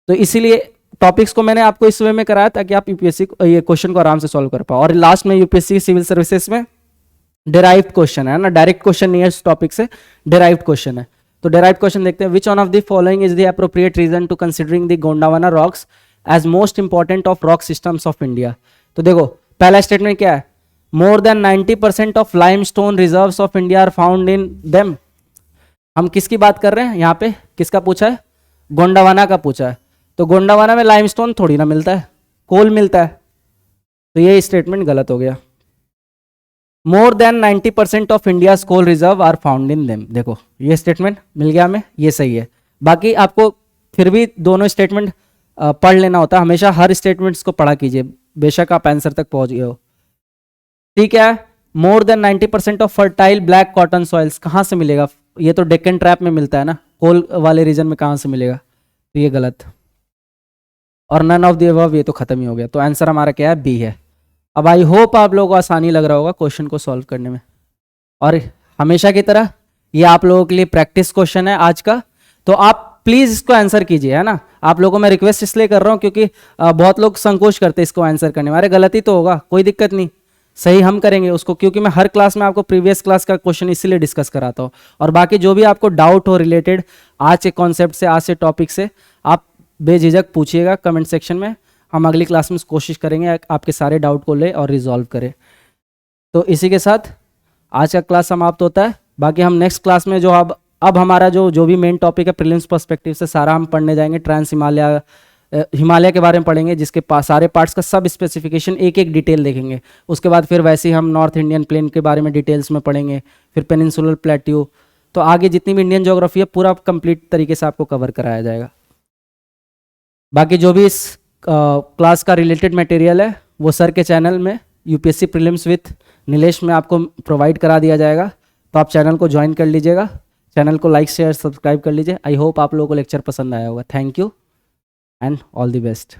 तो इसीलिए टॉपिक्स को मैंने आपको इस वे में कराया ताकि आप यूपीएससी ये क्वेश्चन को आराम से सॉल्व कर पाओ। और लास्ट में यूपीएससी सिविल सर्विसेज में डेराइव्ड क्वेश्चन है ना, डायरेक्ट क्वेश्चन नहीं है इस टॉपिक से, डेराइव्ड क्वेश्चन है। तो डेराइव्ड क्वेश्चन देखते हैं, which one of the following is the appropriate reason to considering the Gondwana rocks as most important of rock systems of India. तो देखो पहला स्टेटमेंट क्या है, more than 90% of limestone reserves of India are found in them. हम किसकी बात कर रहे हैं यहाँ पे, किसका पूछा है, गोंडावाना का पूछा है, तो गोंडावाना में लाइमस्टोन थोड़ी ना मिलता है, कोल मिलता है, तो ये स्टेटमेंट गलत हो गया। More than 90% of India's coal reserve are found in them, देखो ये स्टेटमेंट मिल गया हमें, ये सही है। बाकी आपको फिर भी दोनों स्टेटमेंट पढ़ लेना होता है, हमेशा हर स्टेटमेंट्स को पढ़ा कीजिए, बेशक आप आंसर तक पहुंच गए हो, ठीक है। More than 90% of fertile black cotton soils, कहाँ से मिलेगा, ये तो डेक्कन ट्रैप में मिलता है ना, कोल वाले रीजन में कहाँ से मिलेगा, तो ये गलत। और नन ऑफ द अबव, ये तो खत्म ही हो गया, तो आंसर हमारा क्या है, बी है। अब आई होप आप लोगों को आसानी लग रहा होगा क्वेश्चन को सॉल्व करने में, और हमेशा की तरह ये आप लोगों के लिए प्रैक्टिस क्वेश्चन है आज का, तो आप प्लीज इसको आंसर कीजिए, है ना। आप लोगों को मैं रिक्वेस्ट इसलिए कर रहा हूँ क्योंकि बहुत लोग संकोच करते हैं इसको आंसर करने में, अरे गलती तो होगा, कोई दिक्कत नहीं, सही हम करेंगे उसको, क्योंकि मैं हर क्लास में आपको प्रीवियस क्लास का क्वेश्चन इसीलिए डिस्कस कराता हूँ। और बाकी जो भी आपको डाउट हो रिलेटेड आज के कॉन्सेप्ट से, आज से टॉपिक से, आप बेझिझक पूछिएगा कमेंट सेक्शन में। हम अगली क्लास में कोशिश करेंगे आपके सारे डाउट को ले और रिजॉल्व करें। तो इसी के साथ आज का क्लास समाप्त होता है। बाकी हम नेक्स्ट क्लास में जो अब हमारा जो भी मेन टॉपिक है प्रीलिम्स पर्सपेक्टिव से सारा हम पढ़ने जाएंगे। ट्रांस हिमालय के बारे में पढ़ेंगे, जिसके पास सारे पार्ट्स का सब स्पेसिफिकेशन एक एक डिटेल देखेंगे। उसके बाद फिर वैसे ही हम नॉर्थ इंडियन प्लेन के बारे में डिटेल्स में पढ़ेंगे, फिर पेनिनसुलर प्लेट्यू, तो आगे जितनी भी इंडियन ज्योग्राफी है पूरा कंप्लीट तरीके से आपको कवर कराया जाएगा। बाकी जो भी इस क्लास का रिलेटेड मटेरियल है वो सर के चैनल में यूपीएससी प्रीलिम्स विथ नीलेश में आपको प्रोवाइड करा दिया जाएगा, तो आप चैनल को ज्वाइन कर लीजिएगा, चैनल को लाइक शेयर सब्सक्राइब कर लीजिए। आई होप आप लोगों को लेक्चर पसंद आया होगा। Thank you and all the best.